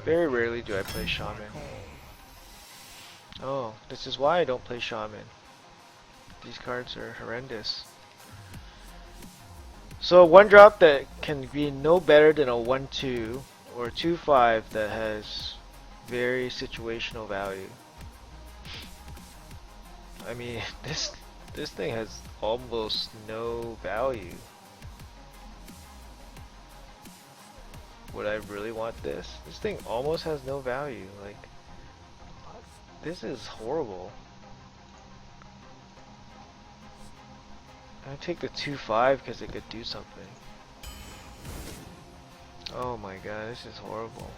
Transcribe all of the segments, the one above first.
Very rarely do I play Shaman. Oh, this is why I don't play Shaman. These cards are horrendous. So a 1-drop that can be no better than a 1/2 or a 2/5 that has very situational value. I mean, this thing has almost no value. Would I really want this? This thing almost has no value. Like, this is horrible. I take the 2/5 because it could do something. Oh my god, this is horrible.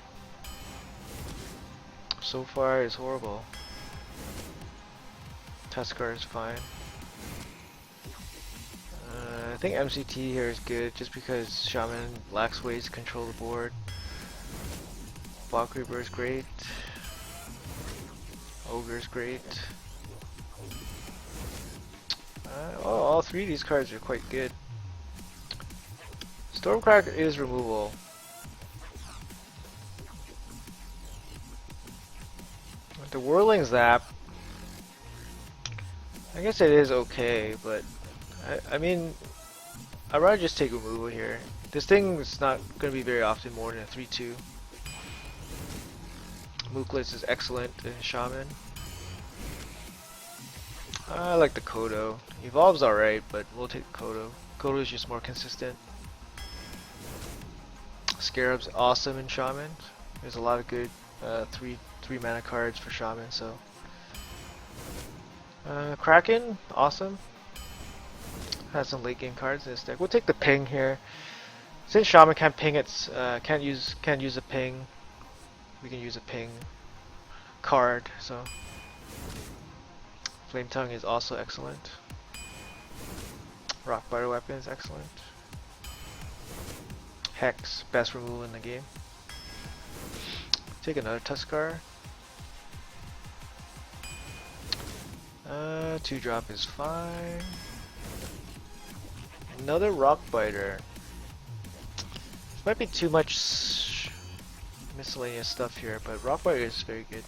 So far, it's horrible. Tuskar is fine. I think MCT here is good just because Shaman lacks ways to control the board. Block Reaper is great. Ogre is great. Oh, all three of these cards are quite good. Stormcracker is removable. The Whirling Zap, I guess it is okay, but I mean, I'd rather just take removal here. This thing is not going to be very often more than a 3/2. Mookless is excellent in Shaman. I like the Kodo. Evolve's alright, but we'll take Kodo. Kodo is just more consistent. Scarab's awesome in Shaman. There's a lot of good three mana cards for Shaman, so. Kraken, awesome. Has some late game cards in this deck. We'll take the ping here. Since Shaman can't ping, can't use a ping. We can use a ping card, so. Flame Tongue is also excellent. Rock Butter Weapon is excellent. Hex, best removal in the game. Take another Tuskar. 2-drop is fine. Another Rock Biter. This might be too much miscellaneous stuff here, but Rock Biter is very good.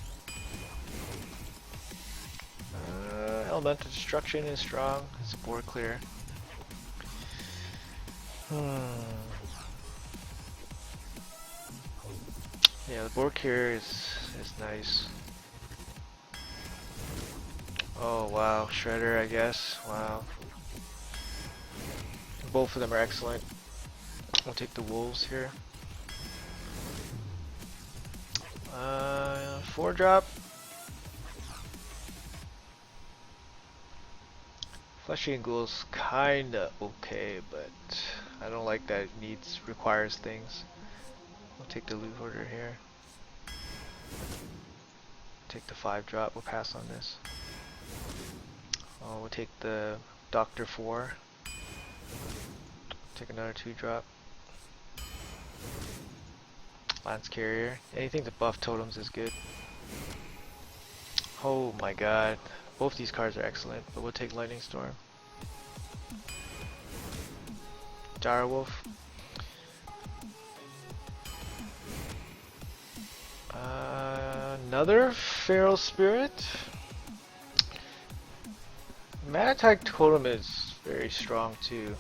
Elemental Destruction is strong. It's board clear. Yeah, the board clear is nice. Oh wow, Shredder, I guess. Wow. Both of them are excellent. We'll take the Wolves here. 4-drop. Fleshy and Ghoul's kinda okay, but I don't like that it requires things. We'll take the Loot Hoarder here. Take the 5-drop, we'll pass on this. Oh, we'll take the Doctor 4. Take another 2-drop. Lance Carrier. Anything to buff totems is good. Oh my god. Both these cards are excellent, but we'll take Lightning Storm. Direwolf. Another Feral Spirit. Mana Tag Totem is very strong too.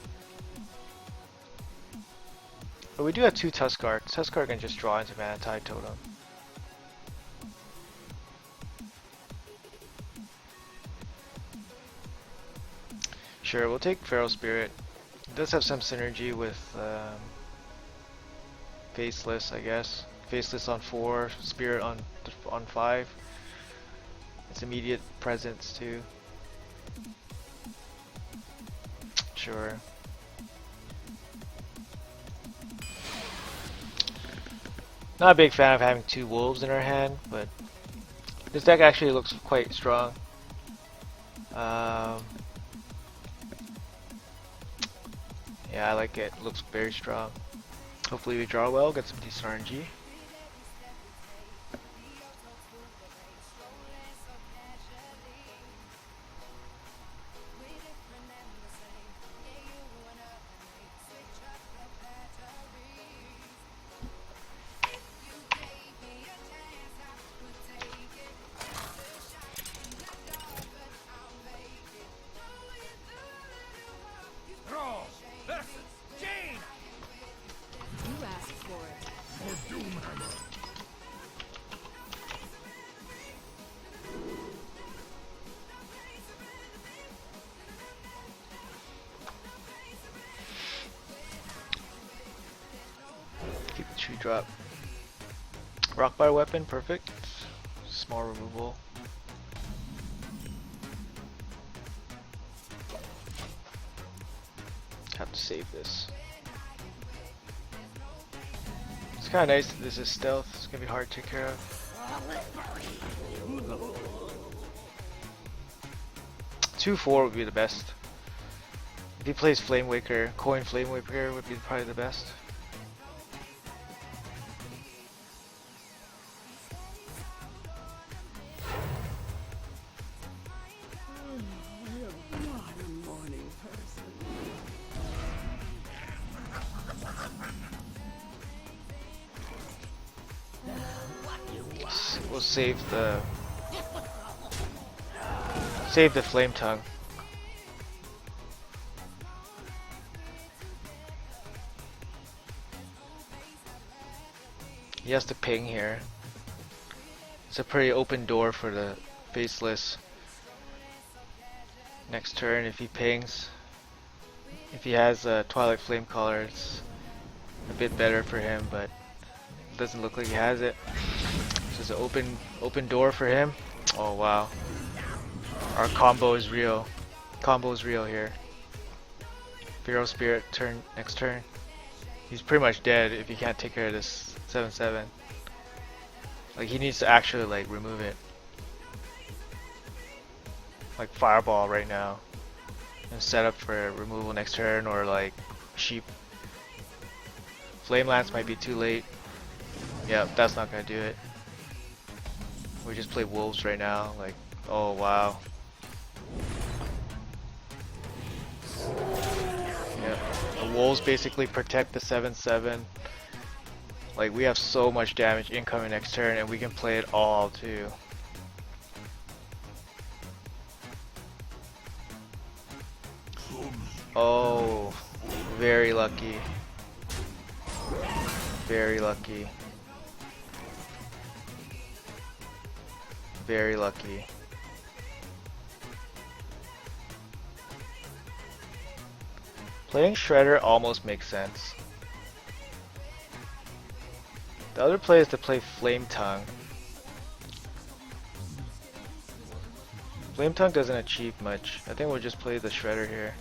But we do have 2 Tuskar. Tuskar can just draw into Mana Tide Totem. Sure, we'll take Feral Spirit. It does have some synergy with Faceless, I guess. Faceless on 4, Spirit on 5. It's immediate presence too. Sure. Not a big fan of having 2 wolves in our hand, but this deck actually looks quite strong. Yeah, I like it. It looks very strong. Hopefully we draw well, get some decent RNG. drop. Rock bar weapon, perfect. Small removal. Have to save this. It's kind of nice that this is stealth. It's gonna be hard to take care of. 2-4 would be the best. If he plays Flame Waker, coin Flame Waker would be probably the best. We'll save the Flame Tongue. He has to ping here. It's a pretty open door for the Faceless. Next turn, if he pings, if he has a Twilight Flame Caller, it's a bit better for him, but it doesn't look like he has it. This is an open door for him. Oh wow. Our combo is real. Combo is real here. Feral Spirit next turn. He's pretty much dead if he can't take care of this 7/7. Like he needs to actually like remove it. Like Fireball right now. And set up for removal next turn, or like Sheep. Flame Lance might be too late. Yeah, that's not gonna do it. We just play Wolves right now. Like, oh wow. Yeah, the Wolves basically protect the 7/7. Like we have so much damage incoming next turn, and we can play it all too. Oh, very lucky. Very lucky. Very lucky. Playing Shredder almost makes sense. The other play is to play Flame Tongue. Flame Tongue doesn't achieve much. I think we'll just play the Shredder here.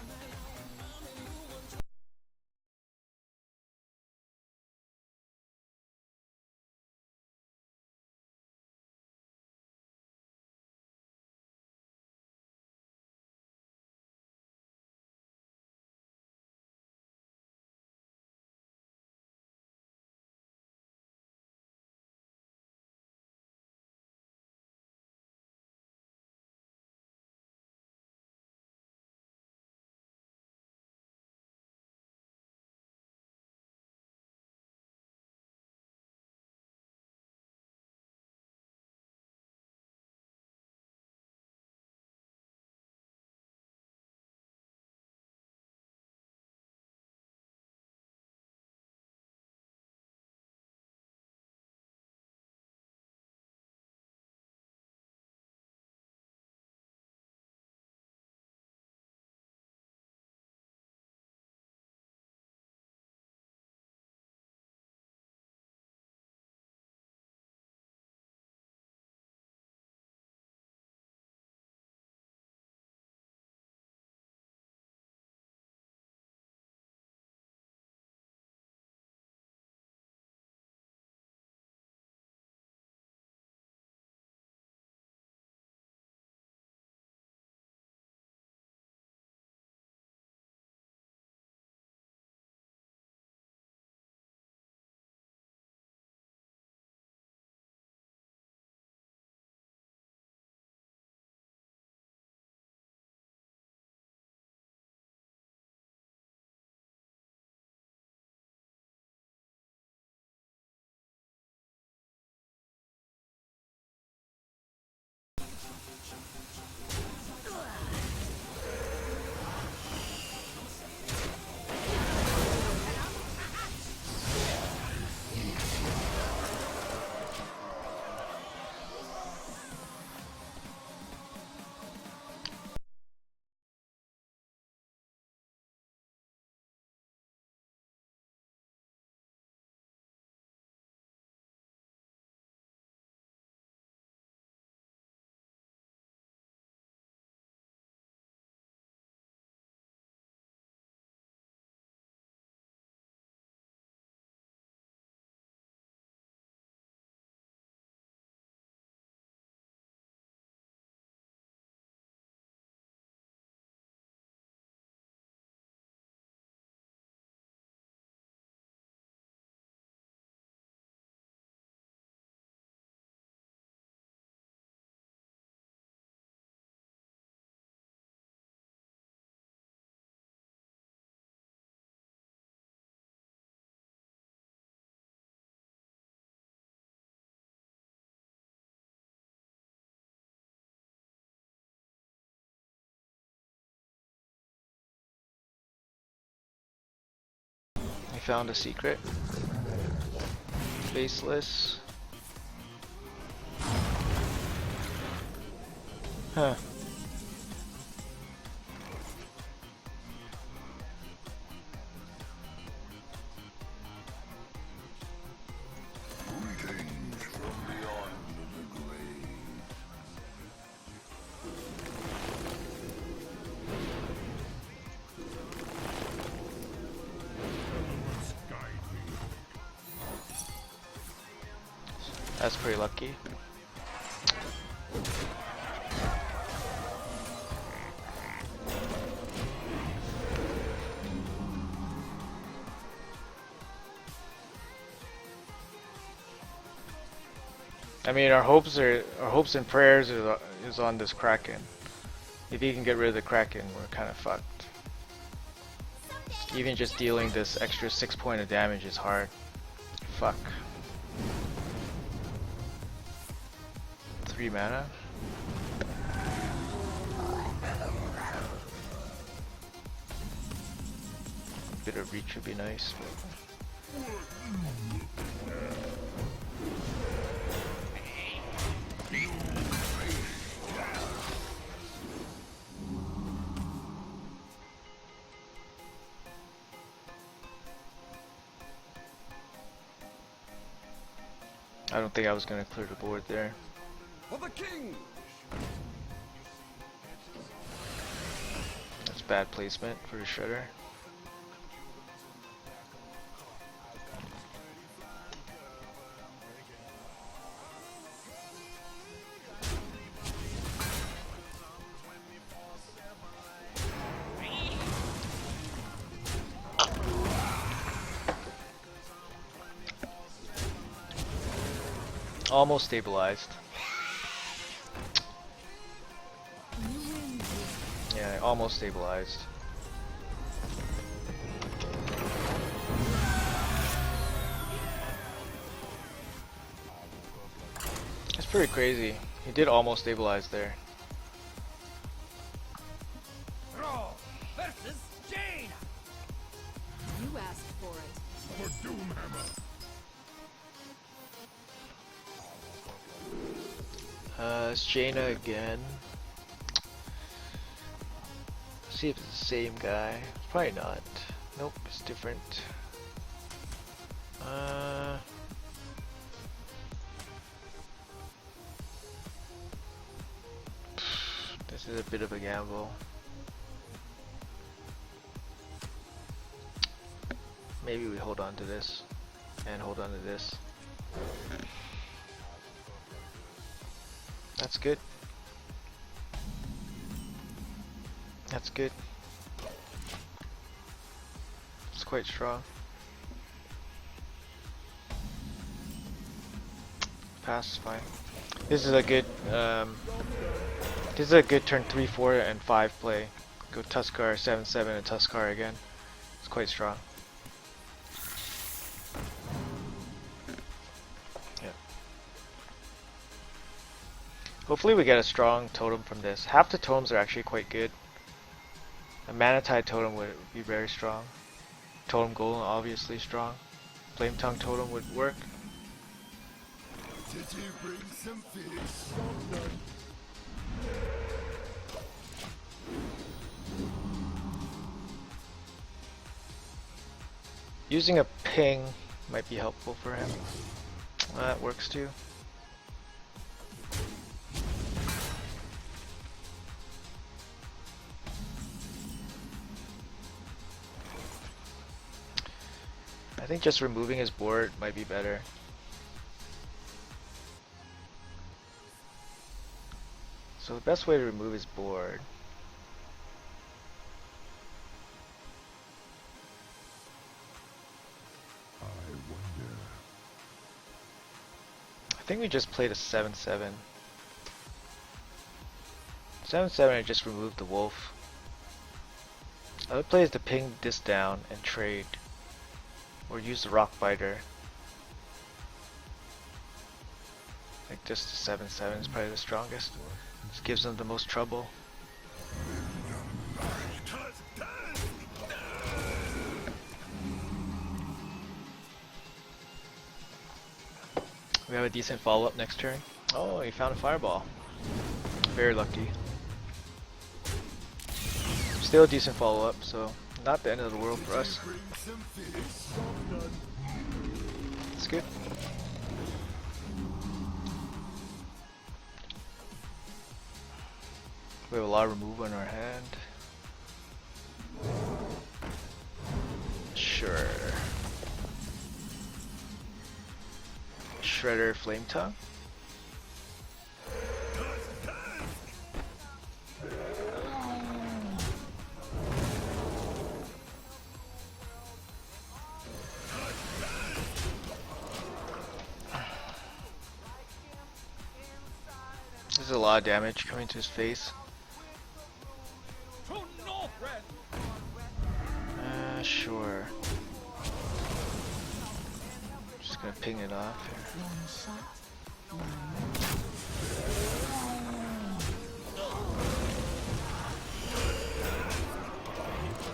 I found a secret. Faceless. Huh. That's pretty lucky. I mean, our hopes and prayers is on this Kraken. If he can get rid of the Kraken, we're kind of fucked. Even just dealing this extra 6 point of damage is hard. Fuck. 3 mana. Bit of reach would be nice. I don't think I was gonna clear the board there. For the king. That's bad placement for the shredder. Almost stabilized. Yeah, almost stabilized. That's pretty crazy. He did almost stabilize there. Raw versus Jane. You asked for it. For Doomhammer. It's Jaina again. See if it's the same guy. Probably not. Nope, it's different. This is a bit of a gamble. Maybe we hold on to this and hold on to this. That's good. That's good. It's quite strong. Pass is fine. This is a good turn 3, 4, and 5 play. Go Tuskar 7/7 and Tuskar again. It's quite strong. Hopefully we get a strong totem from this. Half the totems are actually quite good. A Mana Tide totem would be very strong. Totem Golem obviously strong. Flame Tongue totem would work. Did you bring some fish? Using a ping might be helpful for him. That works too. I think just removing his board might be better. So the best way to remove his board I think we just played a 7/7. 7/7 and just remove the wolf. Other play is to ping this down and trade. Or use the rock biter. Like just the 7/7 is probably the strongest. This gives them the most trouble. We have a decent follow-up next turn. Oh, he found a fireball. Very lucky. Still a decent follow-up, so not the end of the world for us. It's good. We have a lot of removal in our hand. Sure. Shredder, Flame Tongue. There's a lot of damage coming to his face. Sure. Just gonna ping it off here.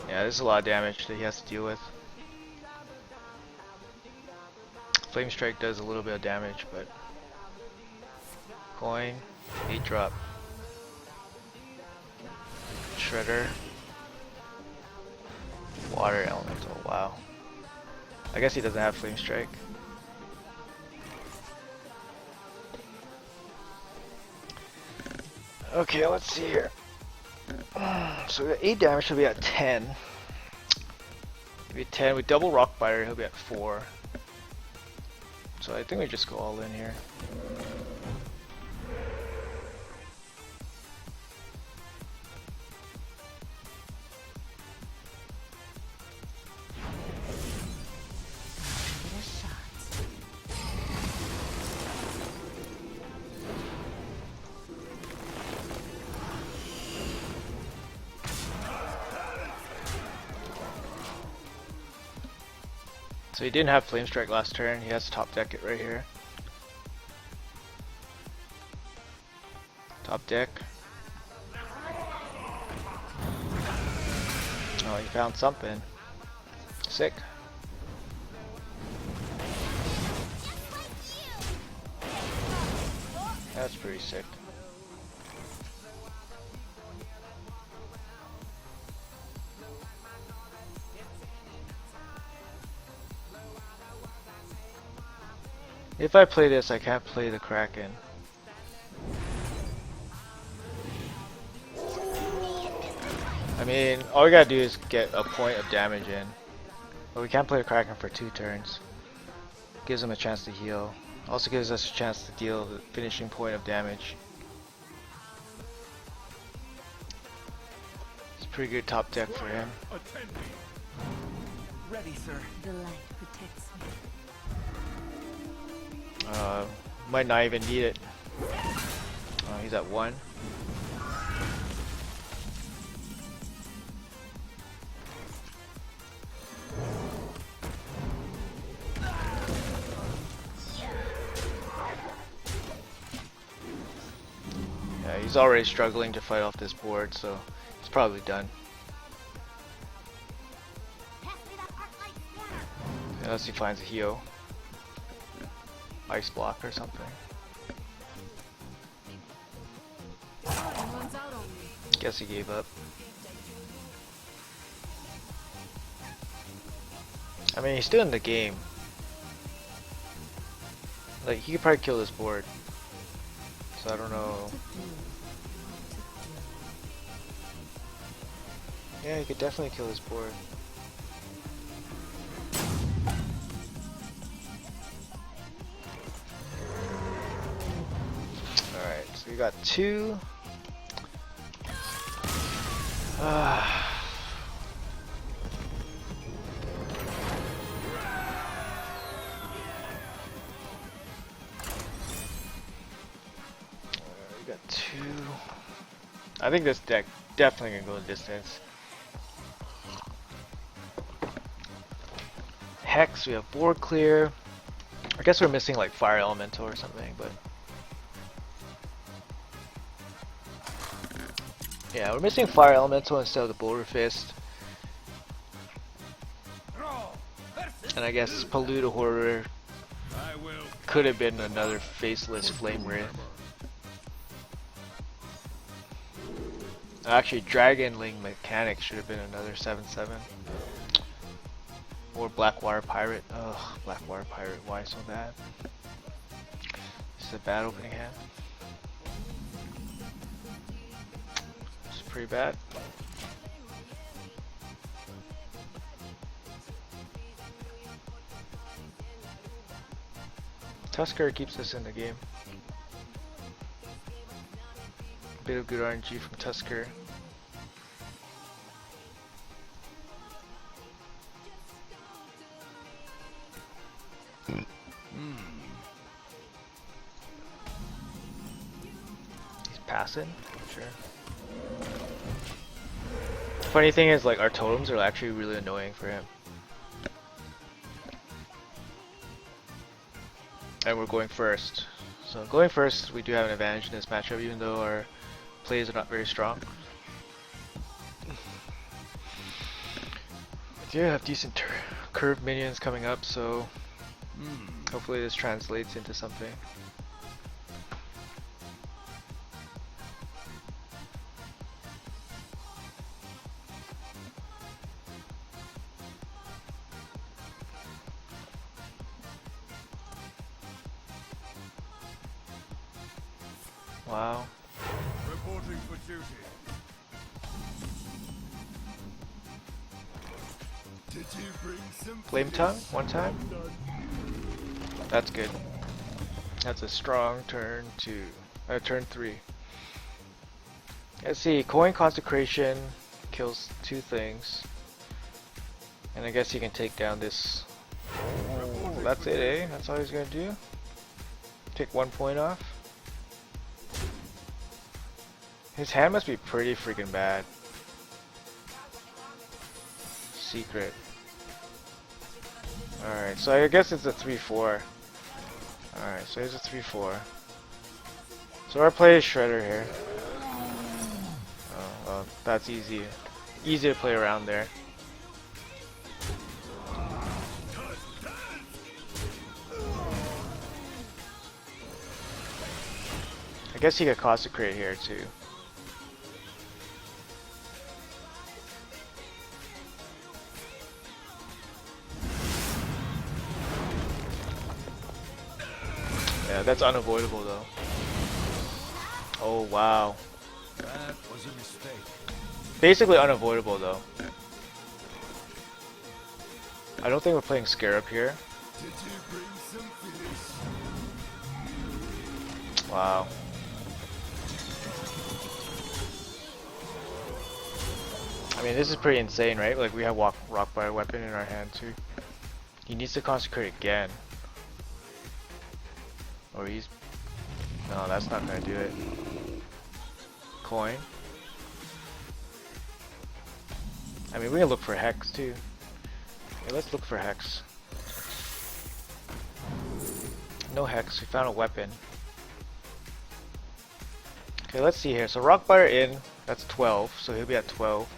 Yeah, there's a lot of damage that he has to deal with. Flame Strike does a little bit of damage, but coin, 8 drop. Shredder. Water Elemental, wow. I guess he doesn't have Flame Strike. Okay, let's see here. So we got 8 damage, he'll be at 10. He'll be at 10, with double Rock Biter, he'll be at 4. So I think we just go all in here. So he didn't have Flame Strike last turn, he has to top deck it right here. Top deck. Oh, he found something. Sick. That's pretty sick. If I play this, I can't play the Kraken. I mean, all we gotta do is get a point of damage in. But we can't play the Kraken for 2 turns. Gives him a chance to heal. Also gives us a chance to deal the finishing point of damage. It's a pretty good top deck for him. Ready, sir. The light protects me. Might not even need it. He's at 1. Yeah, he's already struggling to fight off this board, so he's probably done. Unless he finds a heal. Ice block or something. Someone's out on me. Guess he gave up. I mean, he's still in the game. Like, he could probably kill this board. So I don't know. Yeah, he could definitely kill this board. Alright, so we got 2. We got 2. I think this deck definitely gonna go the distance. Hex, we have board clear. I guess we're missing like Fire Elemental or something, but yeah, we're missing Fire Elemental instead of the Boulder Fist. And I guess Pollute a Hoarder. I will could have been another faceless Flame Wraith. Actually, Dragon Link Mechanic should have been another 7/7. Or Blackwater Pirate. Ugh, Blackwater Pirate, why so bad? This is a bad opening hand. It's pretty bad. Tusker keeps us in the game. Bit of good RNG from Tusker. He's passing? Sure. Funny thing is, like, our totems are actually really annoying for him. And we're going first. So going first, we do have an advantage in this matchup, even though our plays are not very strong. We do have decent curved minions coming up, so hopefully this translates into something. Wow. Reporting for duty. Did you bring some Flame Tongue, one time. That's good. That's a strong turn 2. Turn 3. Let's see, Coin Consecration kills 2 things. And I guess he can take down this. Oh, that's it, eh? That's all he's gonna do? Take 1 point off? His hand must be pretty freaking bad. Secret. Alright, so I guess it's a 3-4. Alright, so here's a 3-4. So our play is Shredder here. Oh, well, that's easy. Easy to play around there. I guess he could Consecrate here too. Yeah, that's unavoidable though. Oh wow. That was a mistake. Basically unavoidable though. I don't think we're playing Scarab here. Did you bring some fish? Wow. I mean, this is pretty insane, right? Like, we have Rockbite weapon in our hand too. He needs to Consecrate again. Or he's... No, that's not gonna do it. Coin. I mean, we can look for Hex too. Yeah, let's look for Hex. No Hex, we found a weapon. Okay, let's see here. So Rockbiter in, that's 12, so he'll be at 12.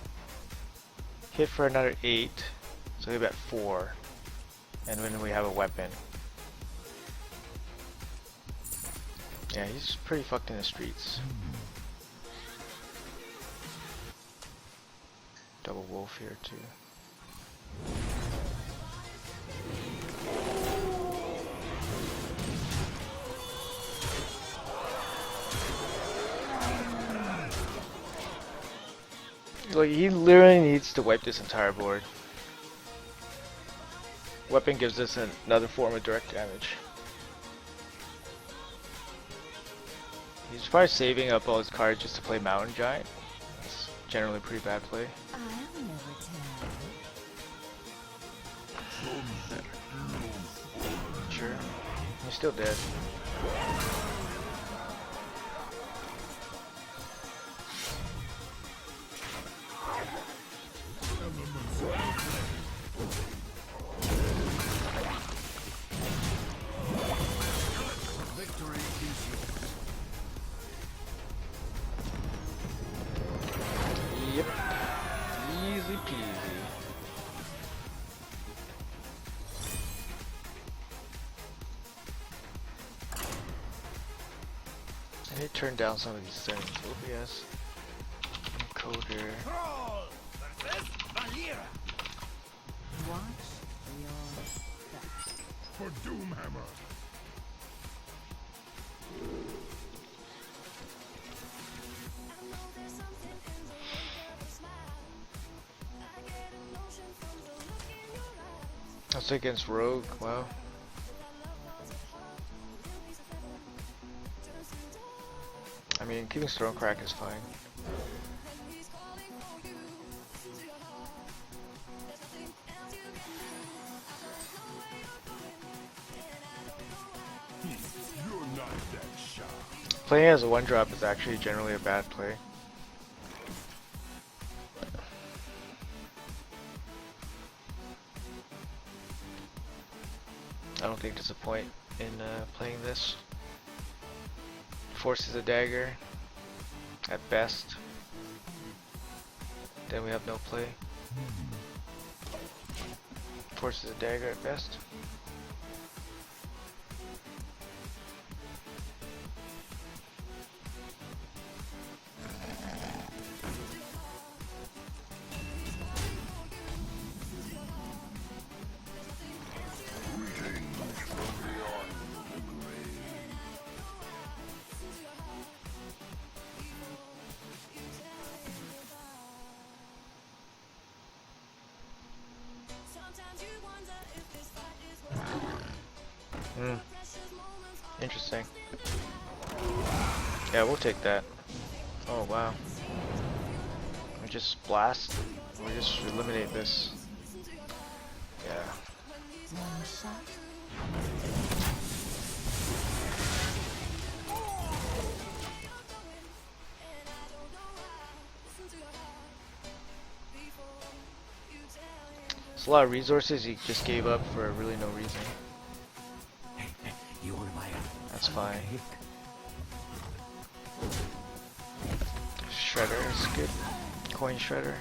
Hit for another 8, so he'll be at 4. And then we have a weapon. Yeah, he's pretty fucked in the streets. Double wolf here too. Like, he literally needs to wipe this entire board. Weapon gives us another form of direct damage. He's probably saving up all his cards just to play Mountain Giant. It's generally a pretty bad play. I'll never tell. Sure. He's still dead. Victory is yours. Yep. Easy peasy. I need to turn down some of these settings. OBS, encoder. Watch your back. For Doomhammer. That's against Rogue. Wow. I mean, keeping Stonecrack is fine. You're not that sharp. Playing as a 1-drop is actually generally a bad play. I don't think there's a point in playing this. Forces a dagger at best. Then we have no play. Forces a dagger at best. Interesting. Yeah, we'll take that. Oh wow. We just blast. We just eliminate this. Yeah. One shot. It's a lot of resources he just gave up for really no reason. You want to buy a That's fine. Shredder is good. Coin shredder.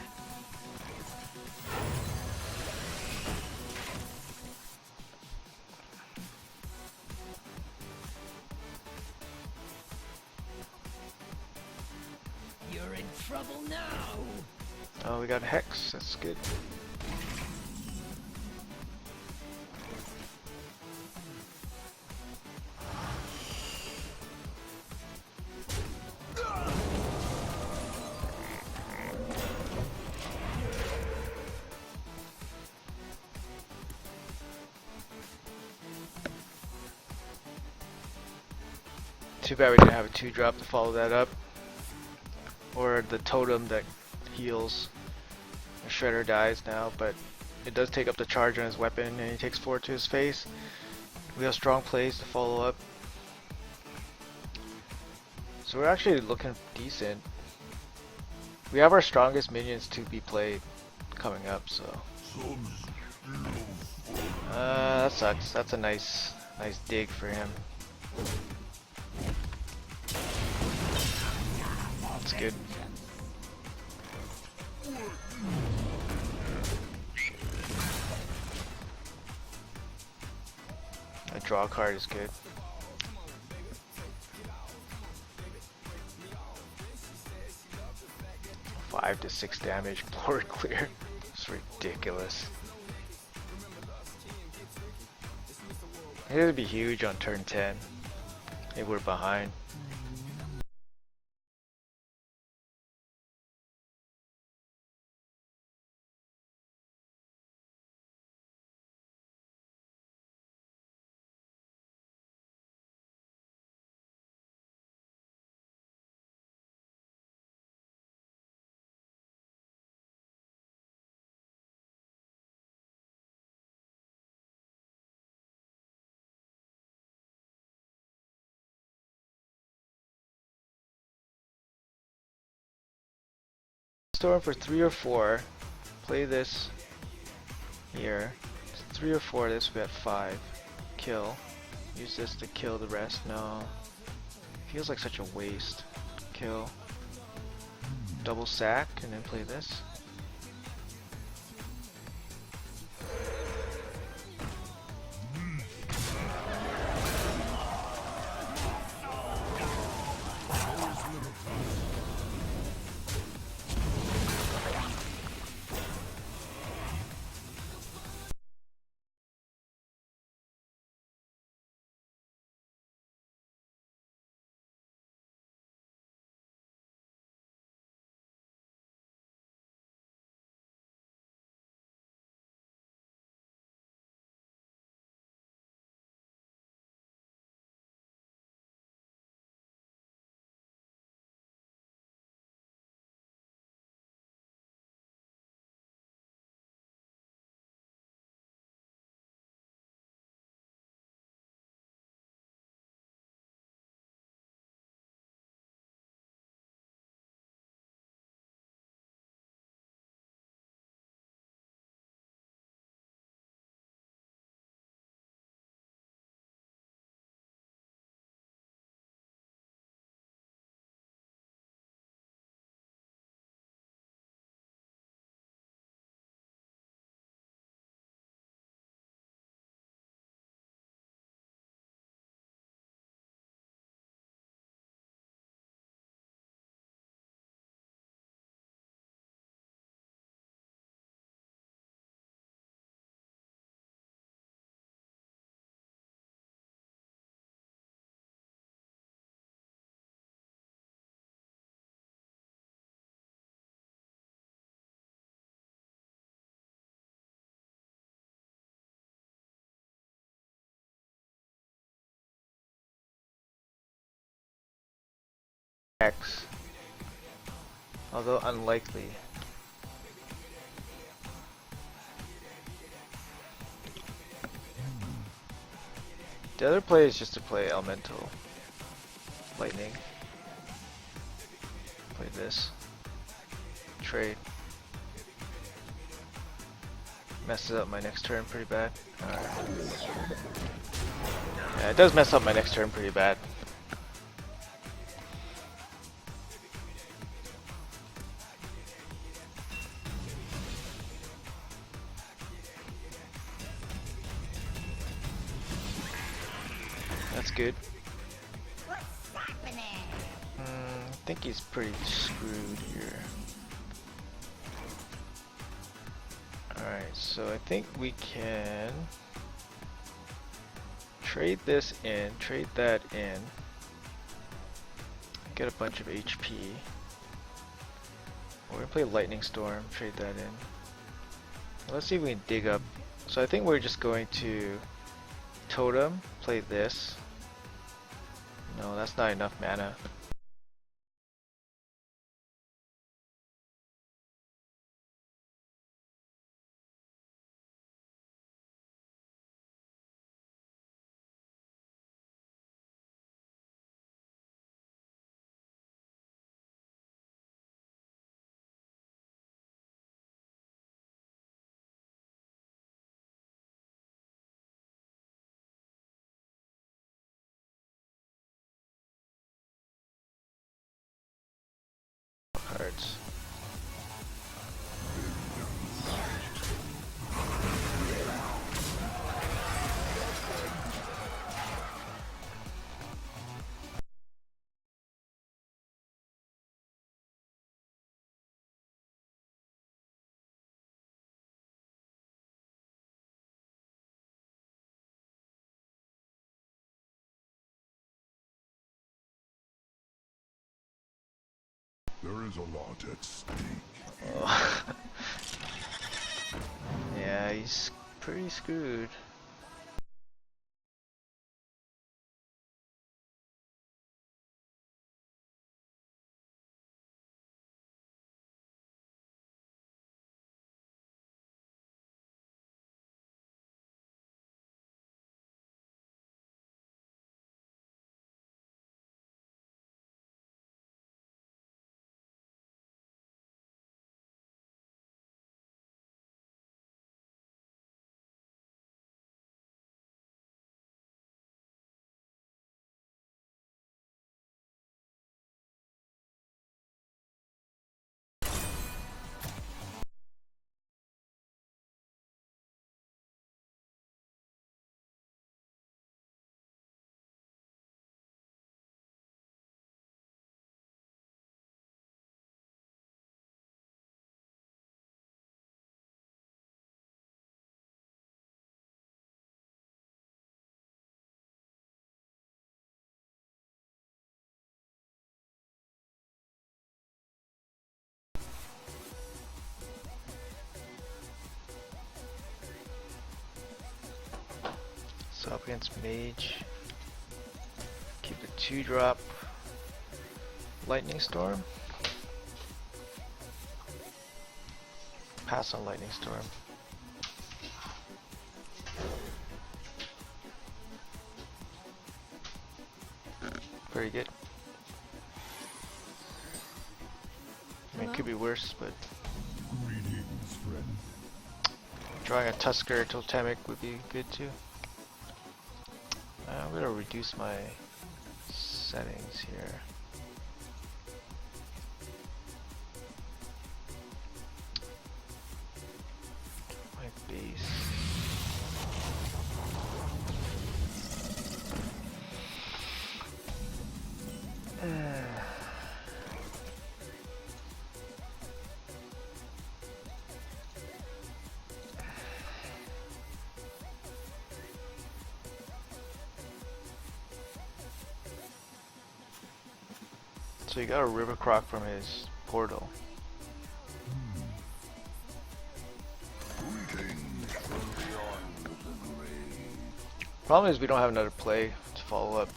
You're in trouble now. Oh, we got Hex. That's good. Too bad we didn't have a 2-drop to follow that up. Or the totem that heals. The Shredder dies now, but it does take up the charge on his weapon and he takes 4 to his face. We have strong plays to follow up. So we're actually looking decent. We have our strongest minions to be played coming up, so. That sucks. That's a nice dig for him. That's good. A draw card is good. 5 to 6 damage, board clear. It's ridiculous. It would be huge on turn 10 if we're behind. Store for 3 or 4. Play this here. It's 3 or 4. This we have 5. Kill. Use this to kill the rest. No. Feels like such a waste. Kill. Double sack and then play this. X, although unlikely. The other play is just to play Elemental Lightning. Play this. Trade. Messes up my next turn pretty bad. Yeah, it does mess up my next turn pretty bad. That's good. I think he's pretty screwed here. Alright, so I think we can trade this in, trade that in, get a bunch of HP. We're gonna play Lightning Storm, trade that in. Let's see if we can dig up. So I think we're just going to Totem, play this. No, that's not enough mana. Cards. There is a lot at stake. Oh. Yeah, he's pretty screwed. So up against Mage. Keep the 2-drop. Lightning Storm. Pass on Lightning Storm. Very good. I mean, it could be worse, but Greetings, friend. drawing a Tusker Totemic would be good too. I'm gonna reduce my settings here. My base. So you got a River Croc from his portal. Greetings from beyond the grave. Problem is we don't have another play to follow up.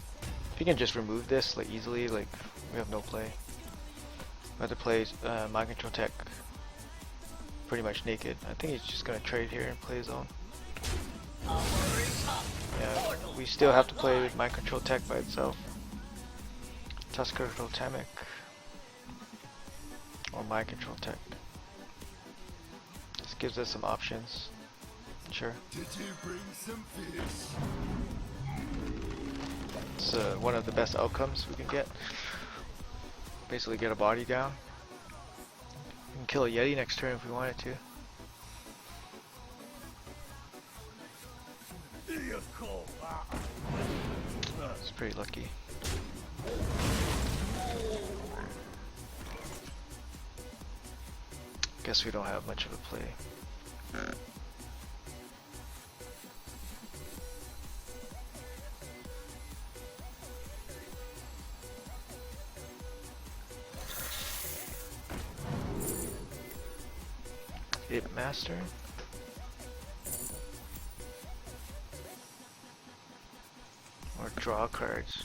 If you can just remove this like easily, like we have no play. have to play Mind Control Tech pretty much naked. I think he's just gonna trade here and play his own. Yeah, we still have to play with Mind Control Tech by itself. Tusker Totemic or Mind Control Tech. This gives us some options. Sure. Did you bring some fish? It's one of the best outcomes we can get. Basically get a body down. We can kill a Yeti next turn if we wanted to. It's pretty lucky. Guess we don't have much of a play. Hit Master. Or draw cards.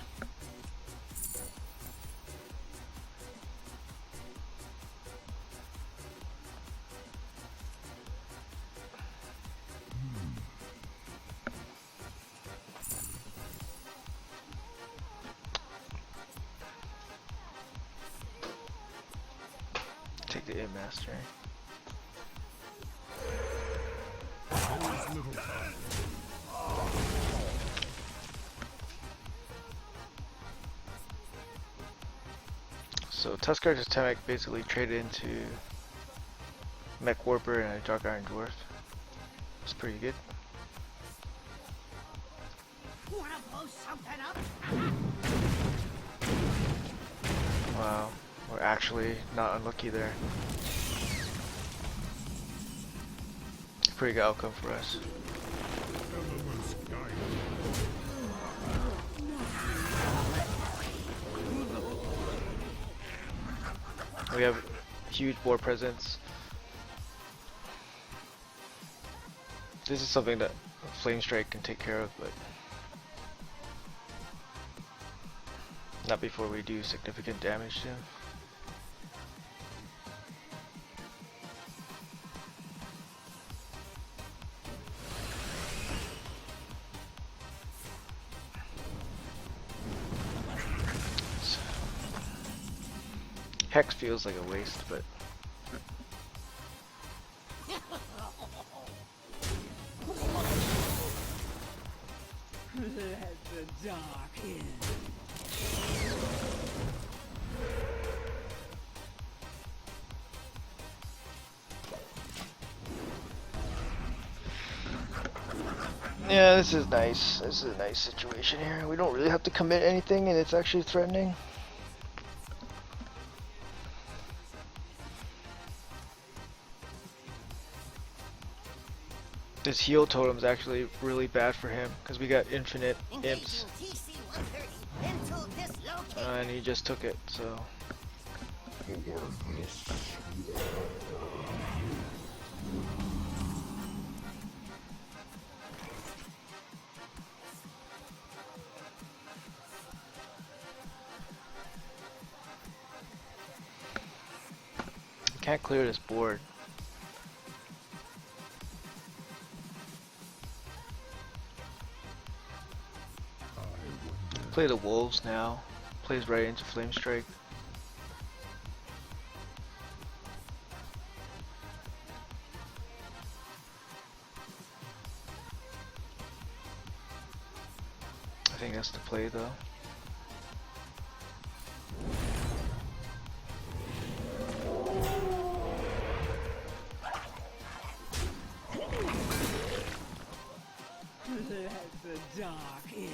Take the Hit Master. So Tusker Totemic basically traded into Mech Warper and a Dark Iron Dwarf. It's pretty good. Wanna blow something up? Wow, we're actually not unlucky there. Pretty good outcome for us. We have huge board presence. This is something that Flame Strike can take care of, but not before we do significant damage to him. Hex feels like a waste, but Let the dark in. yeah, this is nice. This is a nice situation here. We don't really have to commit anything, and it's actually threatening. This heal totem is actually really bad for him because we got infinite imps, and he just took it. So we can't clear this board. Play the wolves now. Plays right into Flame Strike. I think that's the play though. Let the dark in.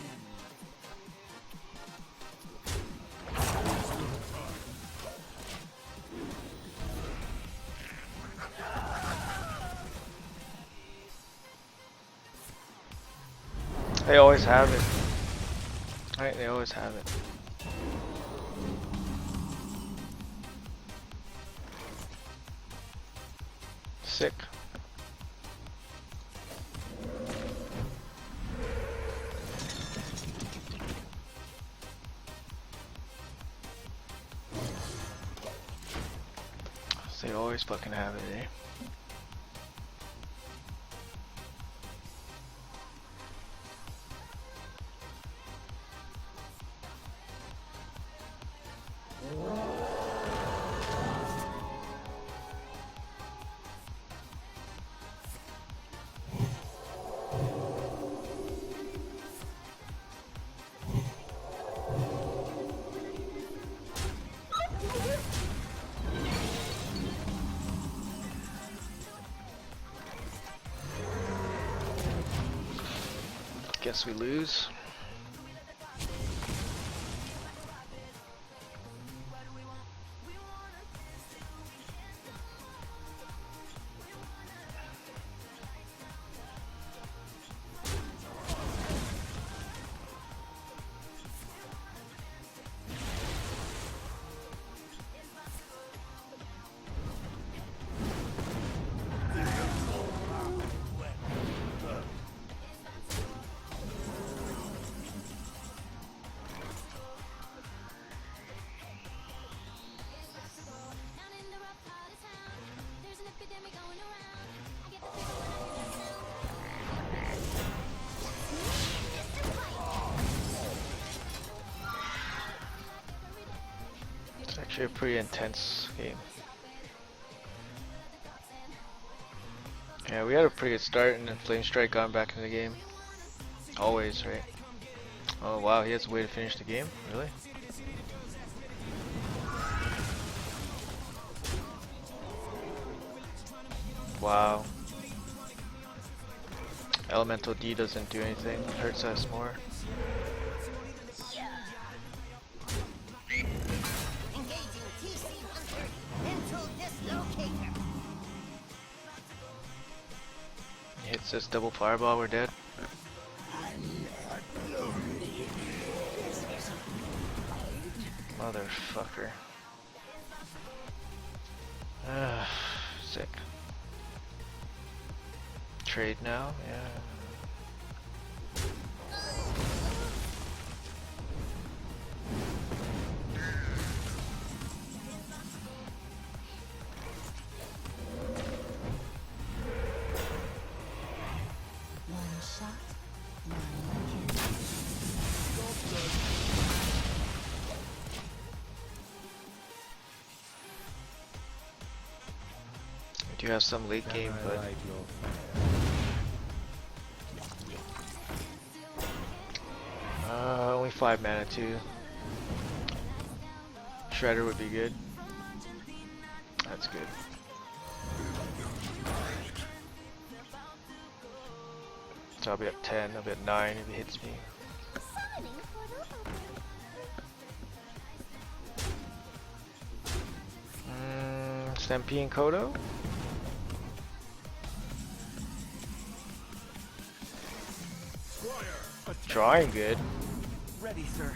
They always have it. Right, they always have it. Sick. They always fucking have it, eh? Guess we lose. It's actually a pretty intense game. Yeah, we had a pretty good start and then Flame Strike got back into the game. Always, right? Oh wow, he has a way to finish the game? Really? Wow. Elemental D doesn't do anything, hurts us more. Hits this double fireball, we're dead. Motherfucker. Sick. Trade now? Yeah. One shot, one kill. We do have some late game, but only 5 mana too. Shredder would be good. That's good. So I'll be at 10, I'll be at 9 if he hits me. Stampede and Kodo? Drawing good. Ready, sir.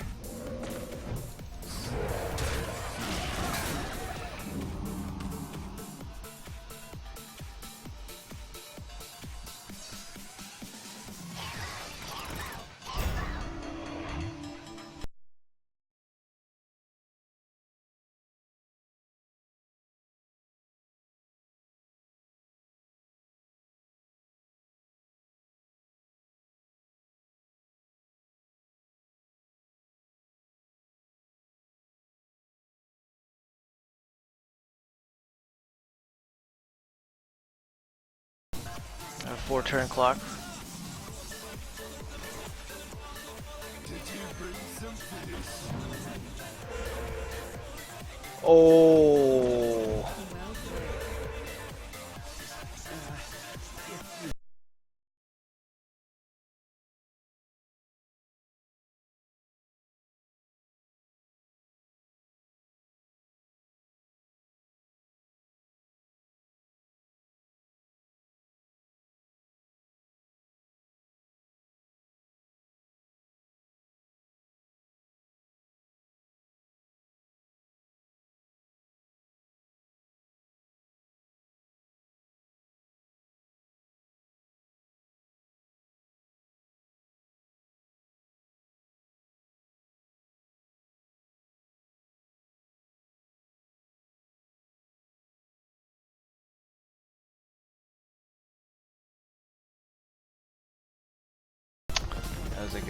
A 4-turn clock. Oh.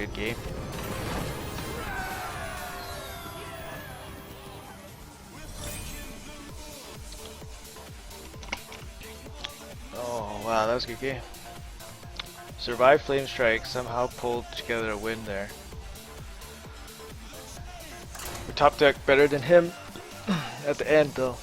good game. Oh wow, that was a good game. Survived Flame Strike, somehow pulled together a win there. The top deck better than him at the end though.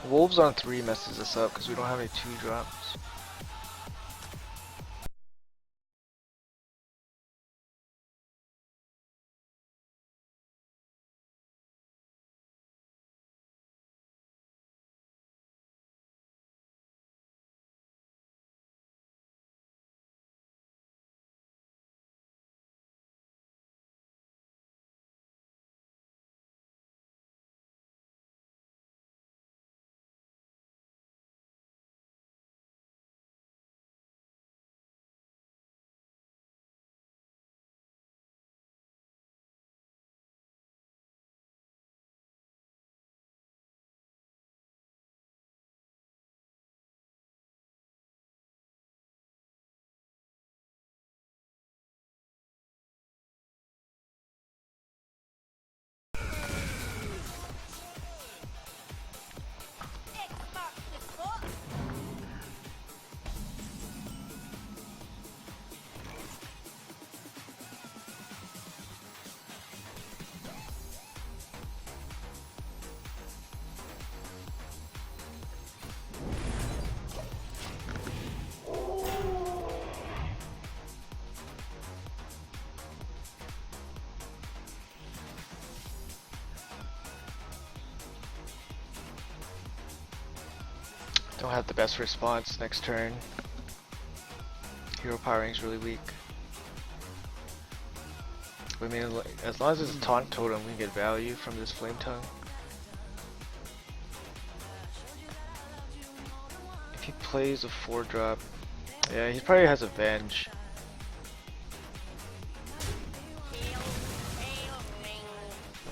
Wolves on 3 messes us up because we don't have any 2 drops. Don't have the best response next turn. Hero power rank's really weak. I mean, as long as it's a taunt totem, we can get value from this flame tongue. If he plays a 4-drop, yeah, he probably has Avenge.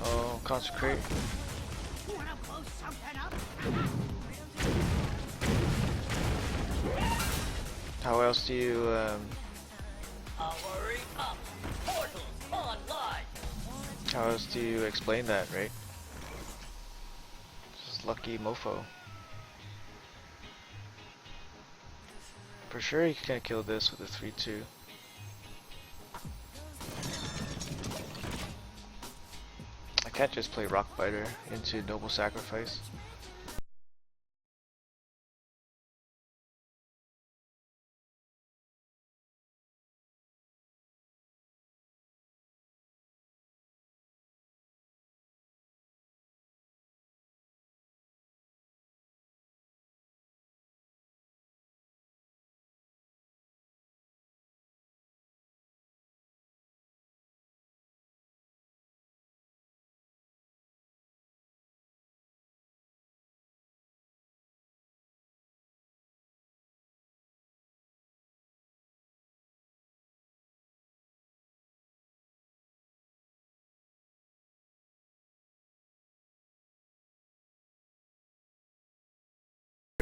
Oh, Consecrate. Wanna blow something up? How else do you, how else do you explain that, right? Just lucky mofo. For sure he can't kill this with a 3-2. I can't just play Rockbiter into Noble Sacrifice.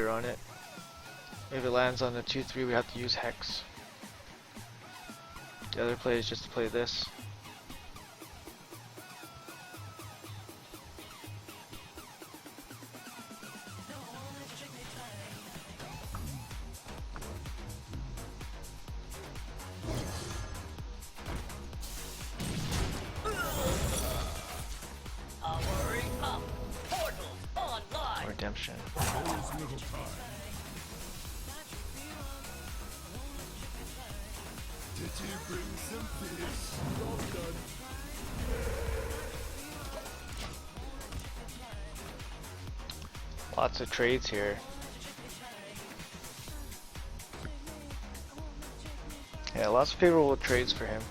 On it. If it lands on the 2-3, we have to use Hex. The other play is just to play this. Redemption. Did you bring some fish? Well done. Lots of trades here. Yeah, lots of favorable trades for him.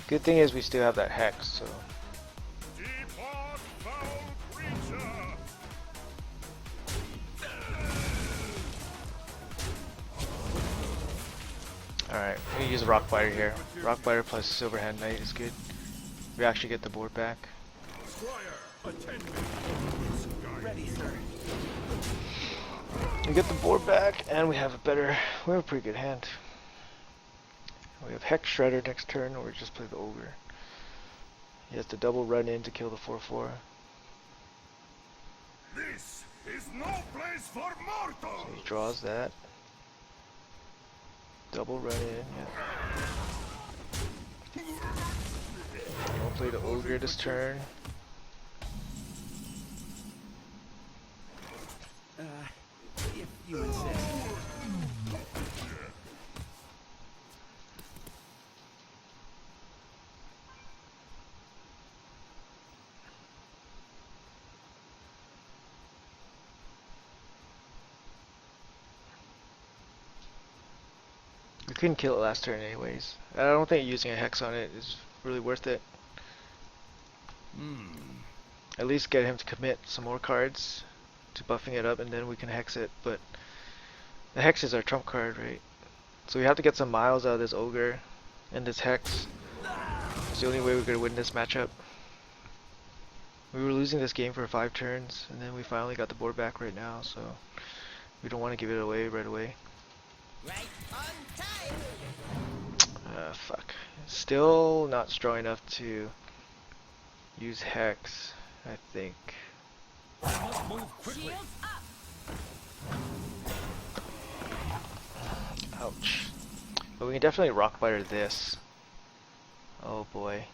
Good thing is we still have that hex, so. Depart, foul creature! Alright, we use Rockbiter here. Rockbiter plus Silverhand Knight is good. We actually get the board back. Squire, attend me. Ready, sir. We get the board back, and we have a pretty good hand. We have Hex Shredder next turn, or we just play the Ogre. He has to double run in to kill the 4/4. This is no place for mortals! So he draws that. Double run in, yeah. We'll play the Ogre this turn. If you insist. We couldn't kill it last turn anyways. I don't think using a Hex on it is really worth it. At least get him to commit some more cards to buffing it up, and then we can Hex it, but the Hex is our trump card, right? So we have to get some miles out of this Ogre and this Hex. It's the only way we're going to win this matchup. We were losing this game for 5 turns, and then we finally got the board back right now, so we don't want to give it away right away. Right on time. Fuck. Still not strong enough to use Hex, I think. Shields up. Ouch. But we can definitely Rockbiter this. Oh boy.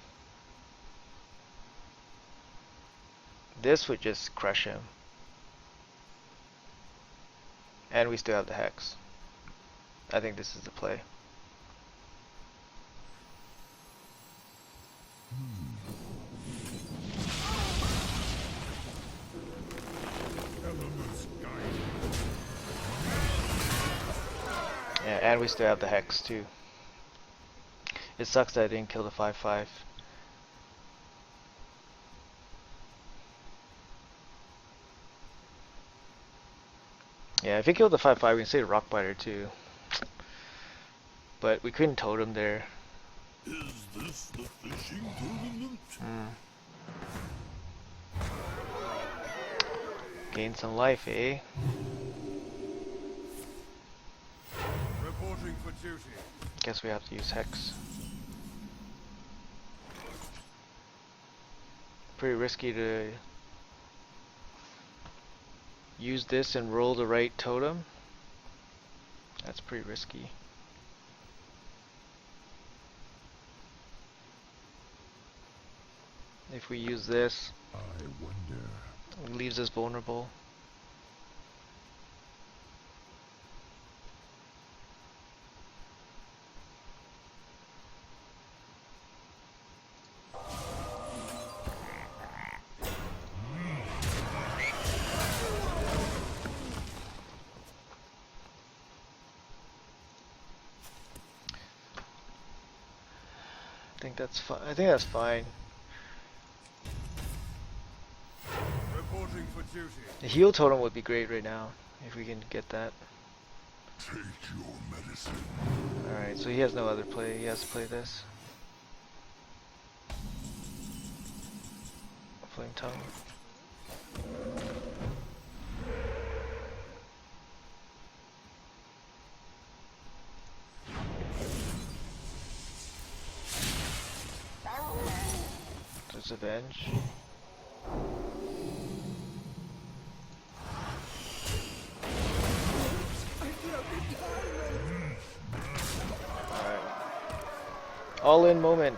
This would just crush him. And we still have the Hex. I think this is the play. Elements guide. Yeah, and we still have the Hex too. It sucks that I didn't kill the 5/5. Yeah, if he killed the 5/5, we can say Rockbiter too. But we couldn't totem there. Is this the fishing tournament? Gain some life, eh? Reporting for duty. Guess we have to use Hex. Pretty risky to use this and roll the right totem. That's pretty risky. If we use this, I wonder. it leaves us vulnerable. I think that's fine. Reporting for duty. The heal totem would be great right now if we can get that. Take your medicine. Alright, so he has no other play. He has to play this. Flame tongue. There's Avenge. Alright. All in moment.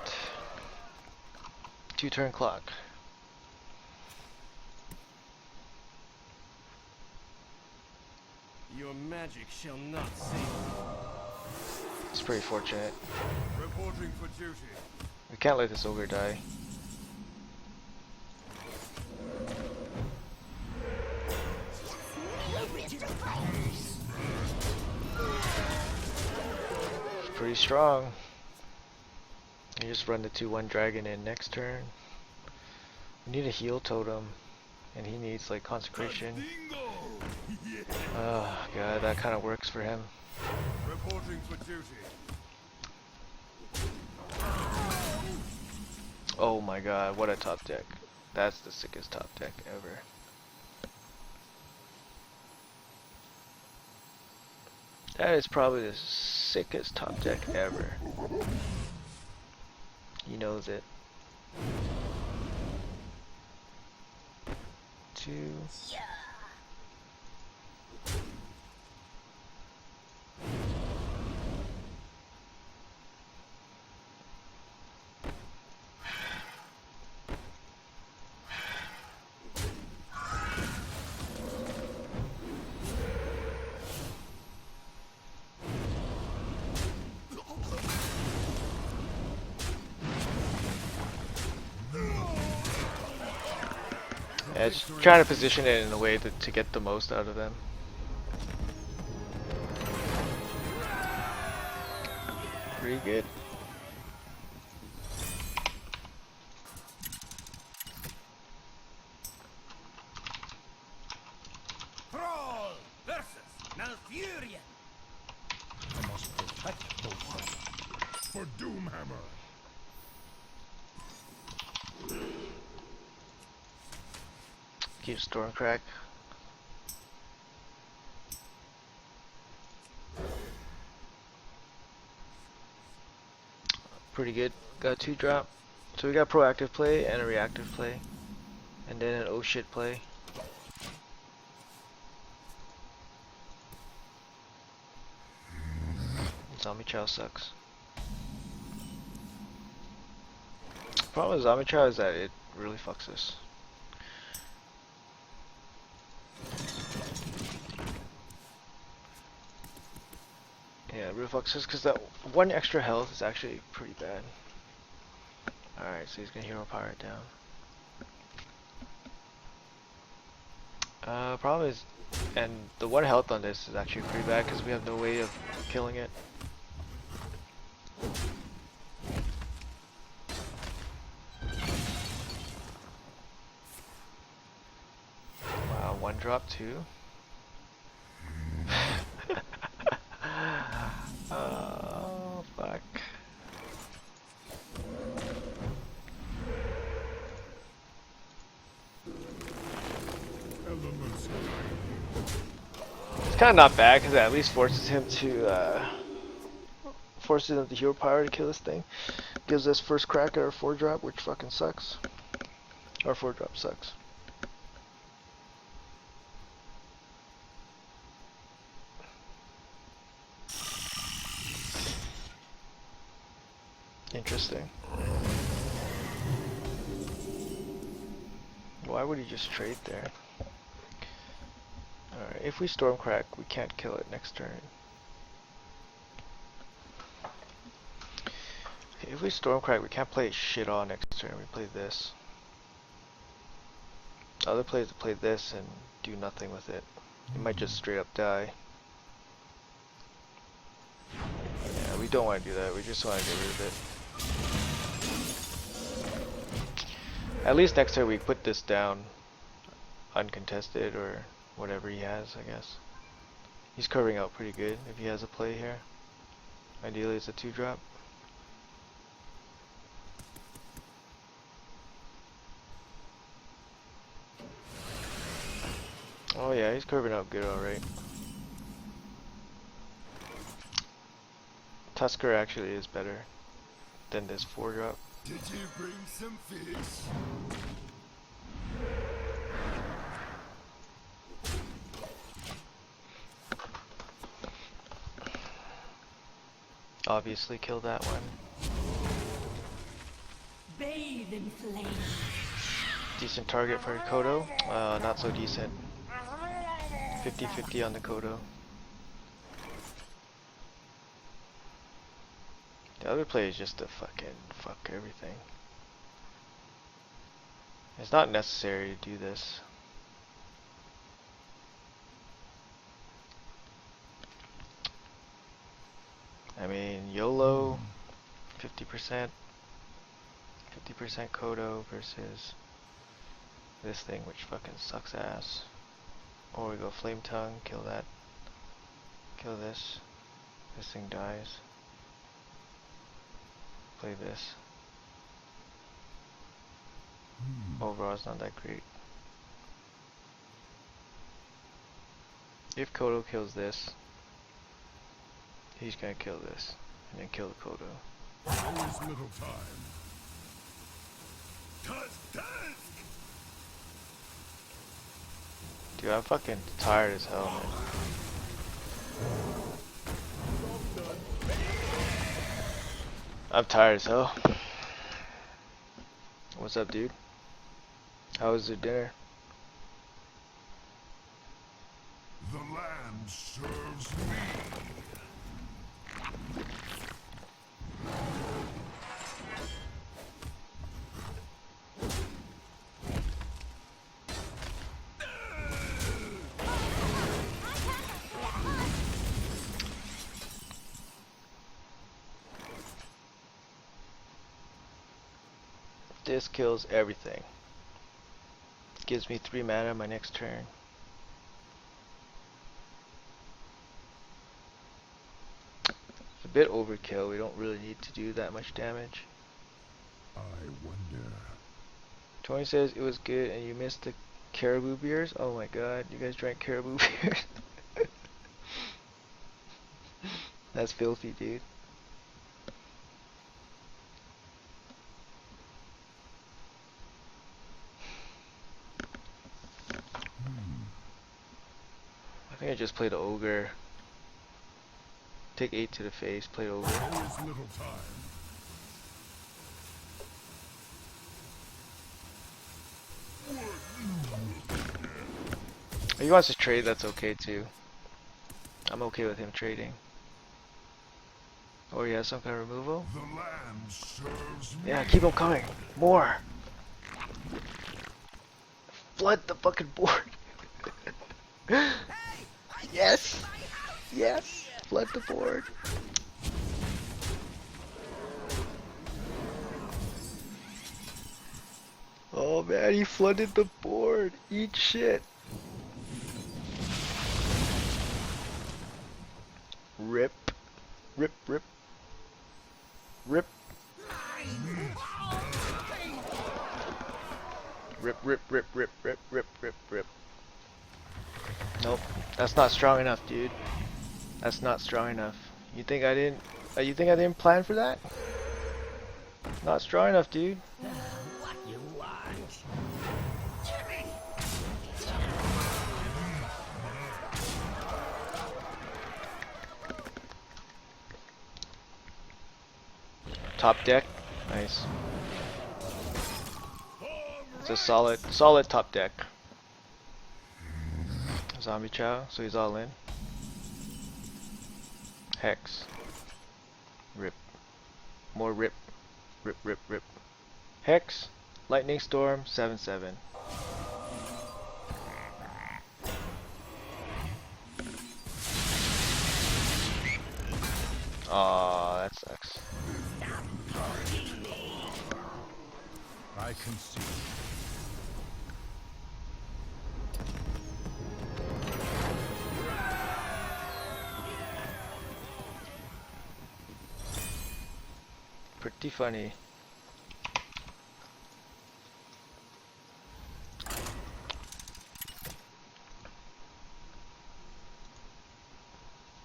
2-turn clock. Your magic shall not save me. It's pretty fortunate. Reporting for duty. We can't let this ogre die. It's pretty strong. You just run the 2/1 dragon in next turn. We need a heal totem, and he needs like consecration. Dingo! Oh god, that kind of works for him. Reporting for duty. Oh my god, what a top deck. That's the sickest top deck ever. That is probably the sickest top deck ever. He knows it. 2. Yeah, just trying to position it in a way to get the most out of them. Pretty good. Thrall versus Malfurion. I must protect Boozor. For Doomhammer. Keep Stormcrack. Pretty good. Got a 2-drop. So we got proactive play and a reactive play. And then an oh shit play. Zombie Chow sucks. Problem with Zombie Chow is that it really fucks us. Yeah, it really fucks us because that 1 extra health is actually pretty bad. Alright, so he's gonna hero power it down. Problem is, and the 1 health on this is actually pretty bad because we have no way of killing it. Wow, 1 drop too. Oh fuck. Elements. It's kind of not bad because it at least forces him to hero power to kill this thing. Gives us first crack at our 4-drop, which fucking sucks. Our 4-drop sucks. Interesting. Why would he just trade there? Alright, if we Stormcrack, we can't kill it next turn. Okay, if we Stormcrack, we can't play shit on next turn. We play this. Other players play this and do nothing with it. It might just straight up die. Yeah, we don't want to do that. We just want to get rid of it. At least next time we put this down uncontested or whatever he has, I guess. He's covering out pretty good if he has a play here. Ideally it's a 2-drop. Oh yeah, he's curving out good alright. Tusker actually is better than this 4-drop. Did you bring some fish? Obviously kill that one. Bathe in flame. Decent target for Kodo. Not so decent. 50-50 on the Kodo. The other play is just to fucking fuck everything. It's not necessary to do this. I mean, YOLO, 50%, 50% Kodo versus this thing which fucking sucks ass. Or we go Flame Tongue, kill that, kill this, this thing dies. Play this. Overall it's not that great. If Kodo kills this, he's gonna kill this, and then kill the Kodo. Always little time. Dude, I'm fucking tired as hell, man. I'm tired as hell. What's up, dude? How was your dinner? The land serves me. This kills everything. Gives me 3 mana my next turn. It's a bit overkill. We don't really need to do that much damage. I wonder. Tony says it was good and you missed the caribou beers. Oh my god, you guys drank caribou beers. That's filthy, dude. I think I just played ogre. Take 8 to the face, play ogre. Always little time. If he wants to trade, that's okay too. I'm okay with him trading. Or he has some kind of removal. The land serves me. Yeah, keep him coming. More. Flood the fucking board. Yes. Yes. Flood the board. Oh man, he flooded the board. Eat shit. Rip. Rip, rip. Rip. Rip, rip, rip, rip, rip, rip, rip, rip. Nope. That's not strong enough, dude. That's not strong enough. You think I didn't plan for that? Not strong enough, dude. What you want? Top deck. Nice. It's a solid top deck. Zombie Chow, so he's all in. Hex. Rip. More rip. Rip, rip, rip. Hex. Lightning Storm, 7/7. Aw, that sucks. I can see. Pretty funny.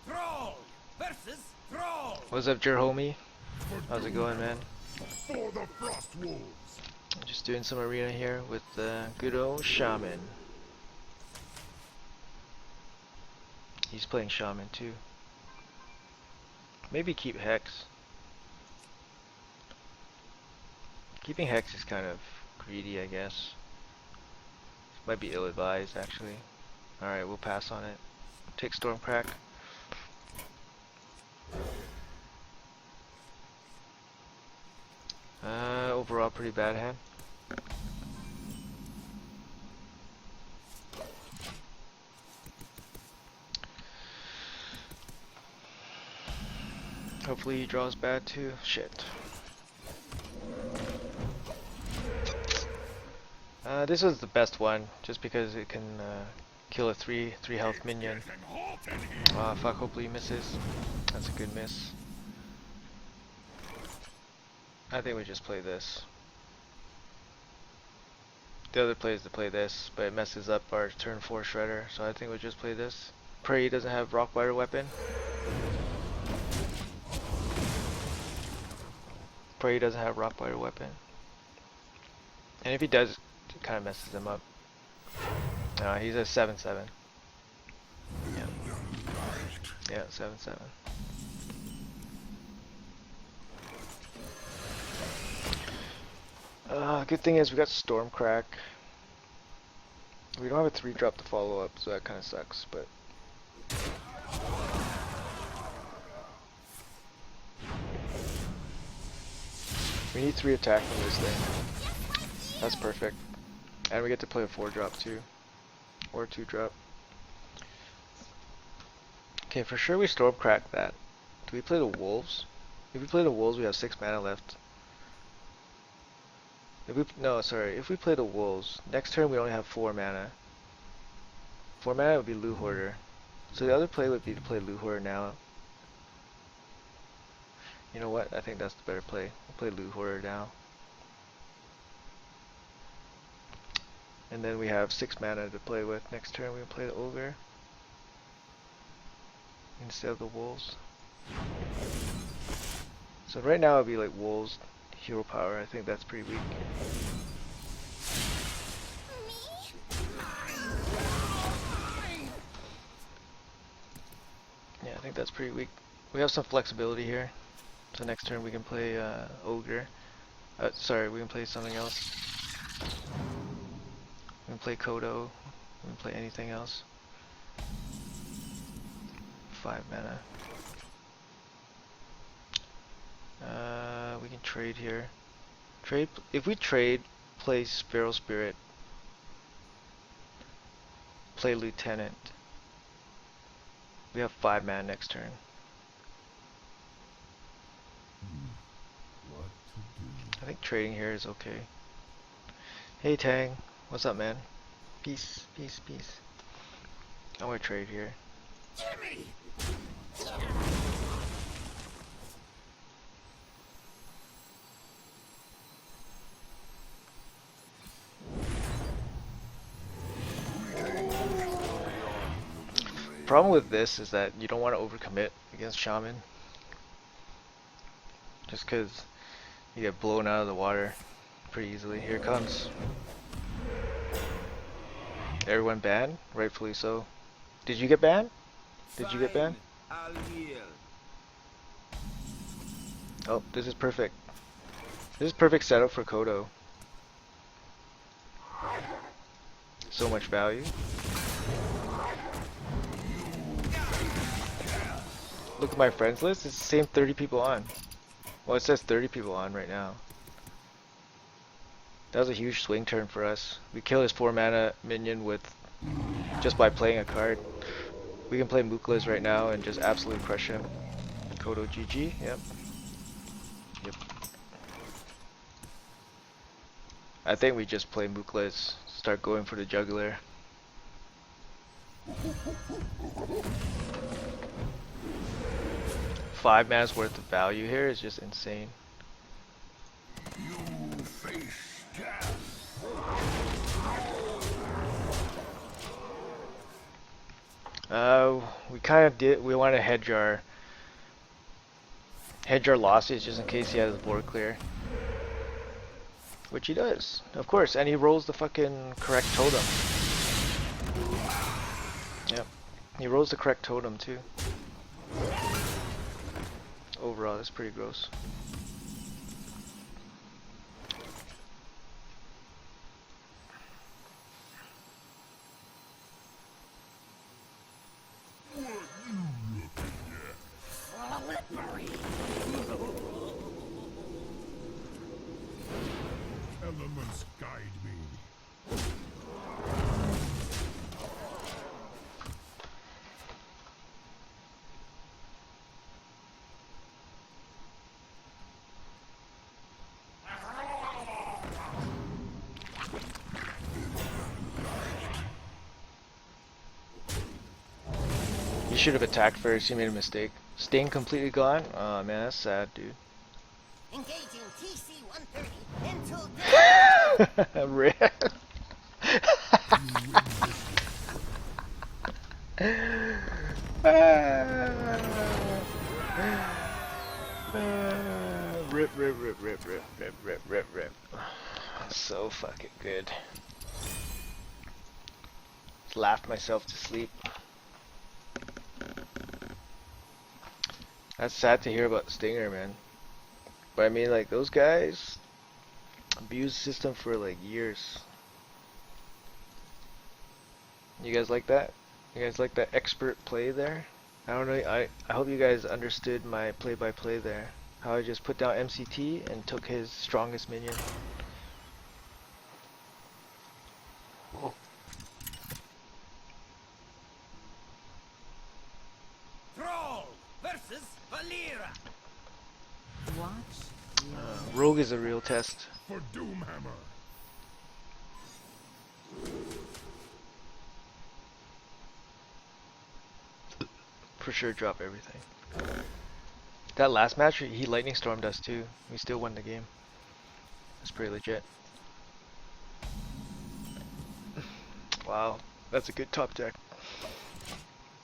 Thrall versus Thrall. What's up, Jer homie? How's it going, man? For the frost wolves. I'm just doing some arena here with the good old Shaman. He's playing Shaman too. Maybe keep Hex. Keeping Hex is kind of greedy, I guess. Might be ill-advised, actually. Alright, we'll pass on it. Take Stormcrack. Overall pretty bad hand. Hopefully he draws bad too. Shit. This is the best one, just because it can kill a 3 health minion. Fuck, hopefully he misses. That's a good miss. I think we just play this. The other play is to play this, but it messes up our turn 4 shredder, so I think we'll just play this. Pray he doesn't have Rockbiter weapon. Pray he doesn't have Rockbiter weapon. And if he does, it kind of messes him up. No, he's a 7/7. Yeah. Yeah, 7/7. Good thing is we got Stormcrack. We don't have a 3-drop to follow up, so that kind of sucks, but... We need 3 attack from this thing. That's perfect. And we get to play a 4-drop too. Or a 2-drop. Okay, for sure we Stormcrack that. Do we play the Wolves? If we play the Wolves, we have 6 mana left. If we play the Wolves, next turn we only have 4 mana. 4 mana would be Loot Hoarder. So the other play would be to play Loot Hoarder now. You know what? I think that's the better play. We'll play Loot Hoarder now. And then we have 6 mana to play with. Next turn we play the Ogre instead of the Wolves. So right now it'd be like Wolves, Hero Power. I think that's pretty weak. Yeah, I think that's pretty weak. We have some flexibility here. So next turn we can play Ogre. Sorry, we can play something else. We can play Kodo. We can play anything else. 5 mana. We can trade here. Trade. If we trade, play Sparrow Spirit. Play Lieutenant. We have 5 mana next turn. What to do? I think trading here is okay. Hey Tang, what's up, man? Peace, peace, peace. I'm gonna trade here. Jimmy! Problem with this is that you don't want to overcommit against Shaman. Just because you get blown out of the water pretty easily. Here it comes. Everyone banned? Rightfully so. Did you get banned? Did you get banned? I'll yield. Oh, this is perfect. This is perfect setup for Kodo. So much value. Look at my friends list. It's the same 30 people on. Well, it says 30 people on right now. That was a huge swing turn for us. We kill his 4 mana minion with just by playing a card. We can play Muklas right now and just absolutely crush him. Kodo GG. Yep. Yep. I think we just play Muklas. Start going for the juggler. $5 mana's worth of value here is just insane. You face death. We kind of did. We want to hedge our losses just in case he has board clear, which he does, of course, and he rolls the fucking correct totem. Yep, he rolls the correct totem too. Overall, that's pretty gross. Slippery! 1 You should have attacked first. You made a mistake. Sting completely gone? Oh man, that's sad, dude. Engaging TC-130 until Rip. Rip, rip, rip, rip, rip, rip, rip, rip, rip. So fucking good. Laughed myself to sleep. That's sad to hear about Stinger, man. But I mean, like, those guys abused the system for like years. You guys like that? You guys like that expert play there? I don't know. I hope you guys understood my play-by-play there. How I just put down MCT and took his strongest minion. Troll versus Valera. Rogue is a real test. For Doomhammer. For sure drop everything. That last match, he lightning stormed us too. We still won the game. That's pretty legit. Wow, that's a good top deck.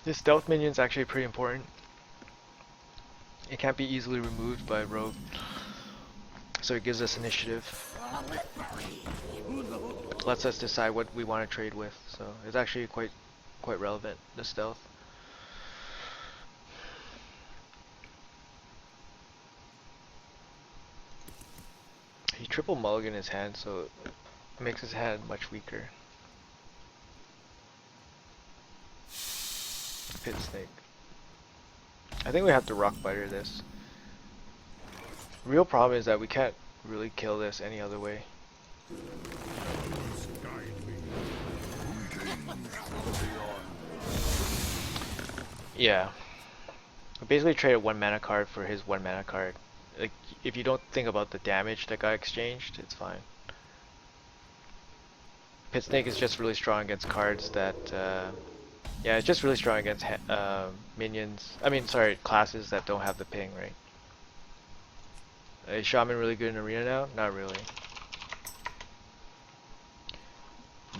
This stealth minion is actually pretty important. It can't be easily removed by Rogue. So it gives us initiative. Lets us decide what we want to trade with. So it's actually quite relevant, the stealth. He triple mulligan his hand, so it makes his hand much weaker. Pit snake. I think we have to rock biter this. Real problem is that we can't really kill this any other way. Yeah. We basically traded 1 mana card for his 1 mana card. Like, if you don't think about the damage that got exchanged, it's fine. Pit Snake is just really strong against cards that, yeah, it's just really strong against minions. I mean, sorry, classes that don't have the ping, right? Is Shaman really good in arena now? Not really.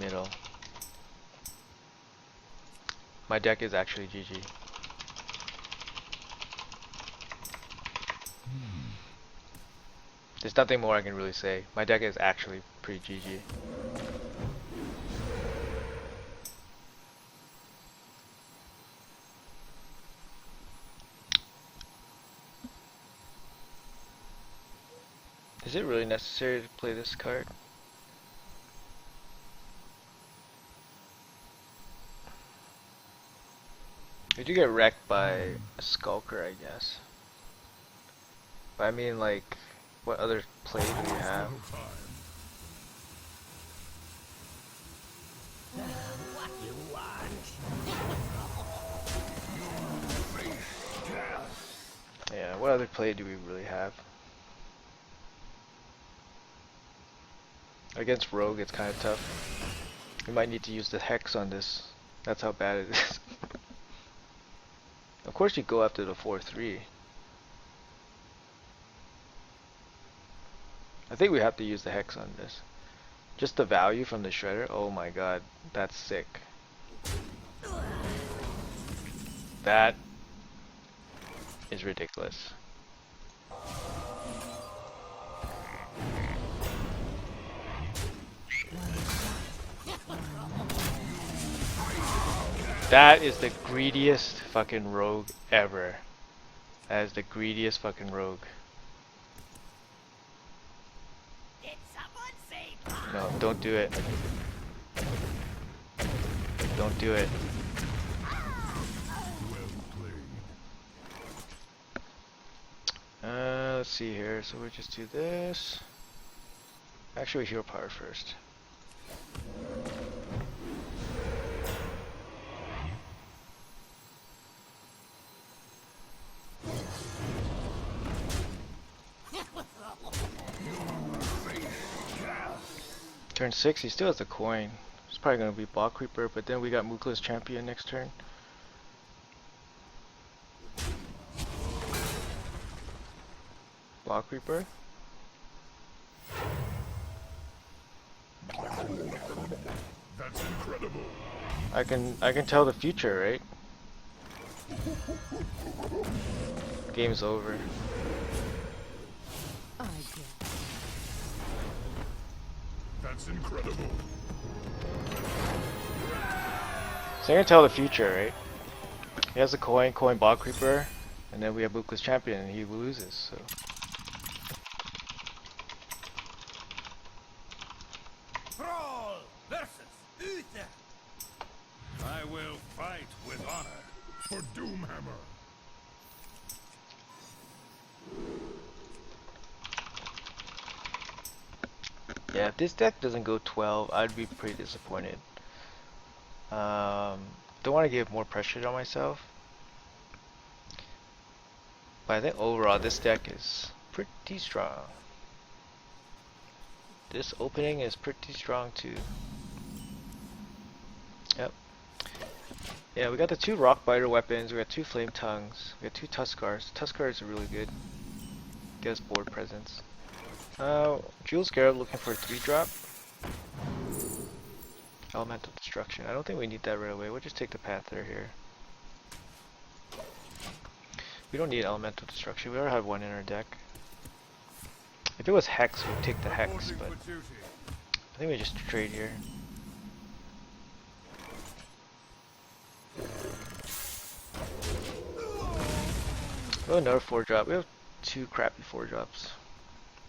Middle. My deck is actually GG. There's nothing more I can really say. My deck is actually pretty GG. Is it really necessary to play this card? We do get wrecked by a Skulker, I guess. But I mean, like, what other play do we have? what you want. Yeah, what other play do we really have? Against Rogue, it's kind of tough. We might need to use the Hex on this. That's how bad it is. Of course you go after the 4-3. I think we have to use the Hex on this. Just the value from the Shredder, oh my god, that's sick. That is ridiculous. That is the greediest fucking rogue ever. That is the greediest fucking rogue. Did someone say No, don't do it. Don't do it. Let's see here. So we'll just do this. Actually, hero power first. Turn 6, he still has the coin. It's probably gonna be Ball Creeper, but then we got Mookless Champion next turn. Block Reaper. That's incredible. I can tell the future, right? Game's over. I guess. That's incredible. So I can tell the future, right? He has a coin Block Reaper, and then we have Bookless Champion, and he loses. So Thrall versus Uther. I will fight with honor. For Doomhammer. yeah, if this deck doesn't go 12, I'd be pretty disappointed. Don't want to give more pressure on myself, but I think overall this deck is pretty strong. This opening is pretty strong too. Yep. Yeah, we got the 2 Rockbiter weapons, we got 2 Flame Tongues, we got 2 Tuskars. Tuskars are really good. Get us board presence. Jewel Scarab looking for a 3-drop. Elemental Destruction. I don't think we need that right away. We'll just take the Panther here. We don't need Elemental Destruction. We already have 1 in our deck. If it was Hex, we'd take the Hex, but I think we just trade here. Oh, another 4-drop. We have 2 crappy 4-drops.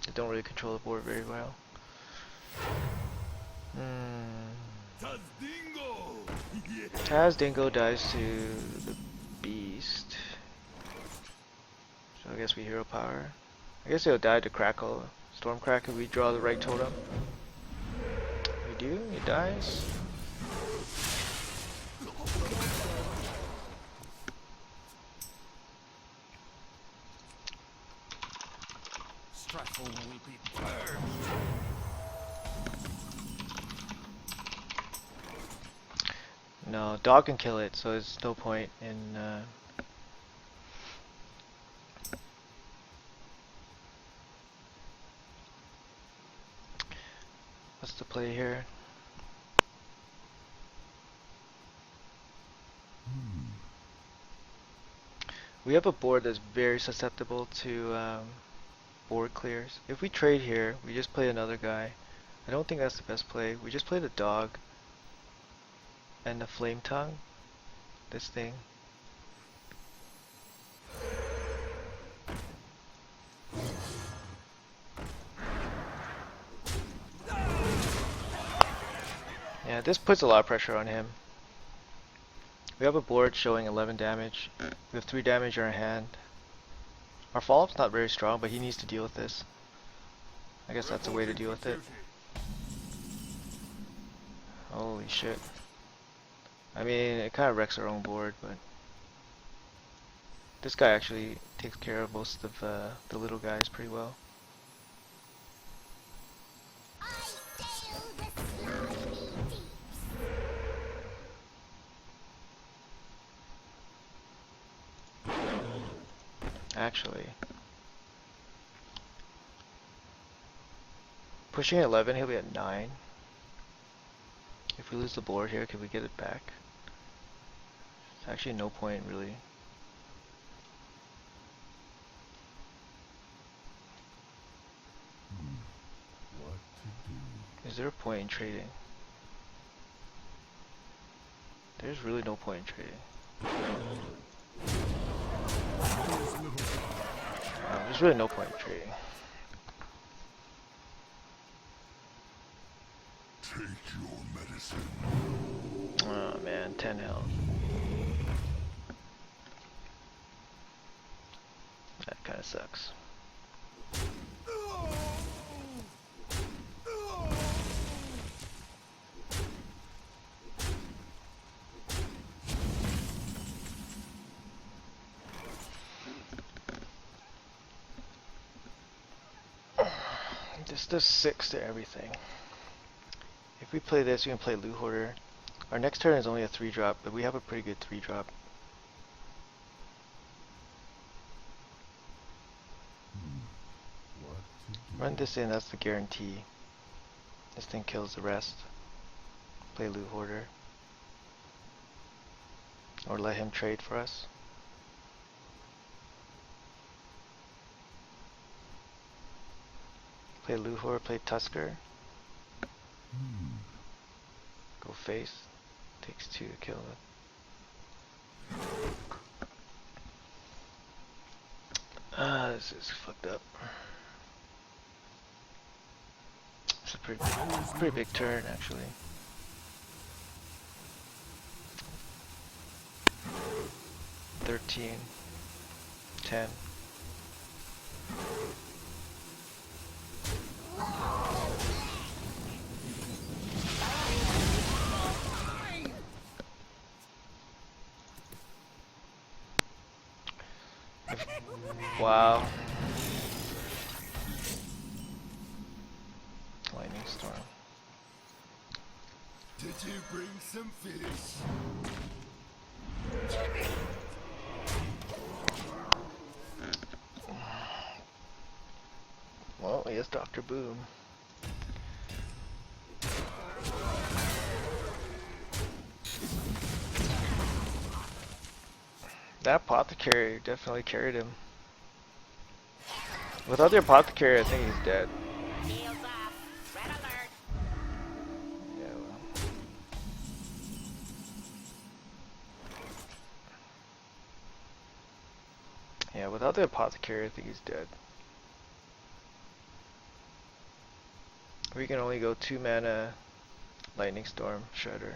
They don't really control the board very well. Tazdingo! Taz Dingo dies to the Beast. So I guess we hero power. I guess he'll die to Crackle. Stormcrack if we draw the right totem. We do, he dies. Stressful will be purged. No, dog can kill it, so there's no point in what's the play here? We have a board that's very susceptible to board clears. If we trade here, we just play another guy. I don't think that's the best play. We just play the dog and the flame tongue. This thing. Yeah, this puts a lot of pressure on him. We have a board showing 11 damage. We have 3 damage in our hand. Our follow-up's not very strong, but he needs to deal with this. I guess that's a way to deal with it. Holy shit. I mean, it kind of wrecks our own board, but this guy actually takes care of most of the little guys pretty well. I sail the slimy deeps. Actually, pushing at 11, he'll be at 9. If we lose the board here, can we get it back? There's actually no point, really. What to do? Is there a point in trading? There's really no point in trading. No, there's really no point in trading. Take your medicine. Oh man, 10 health. That kinda sucks. Just does 6 to everything. If we play this, we can play Loot Hoarder. Our next turn is only a 3-drop, but we have a pretty good 3-drop. Run this in, that's the guarantee. This thing kills the rest. Play loot hoarder. Or let him trade for us. Play loot hoarder, play Tusker. Go face. Takes 2 to kill it. This is fucked up. It's a pretty big turn, actually. $13, $10. Wow. Lightning storm. Did you bring some fish? Well, yes, Dr. Boom. That apothecary definitely carried him. Without the apothecary, I think he's dead. Shields up. Red alert. Yeah, well. Yeah, without the apothecary, I think he's dead. We can only go 2 mana Lightning Storm Shredder.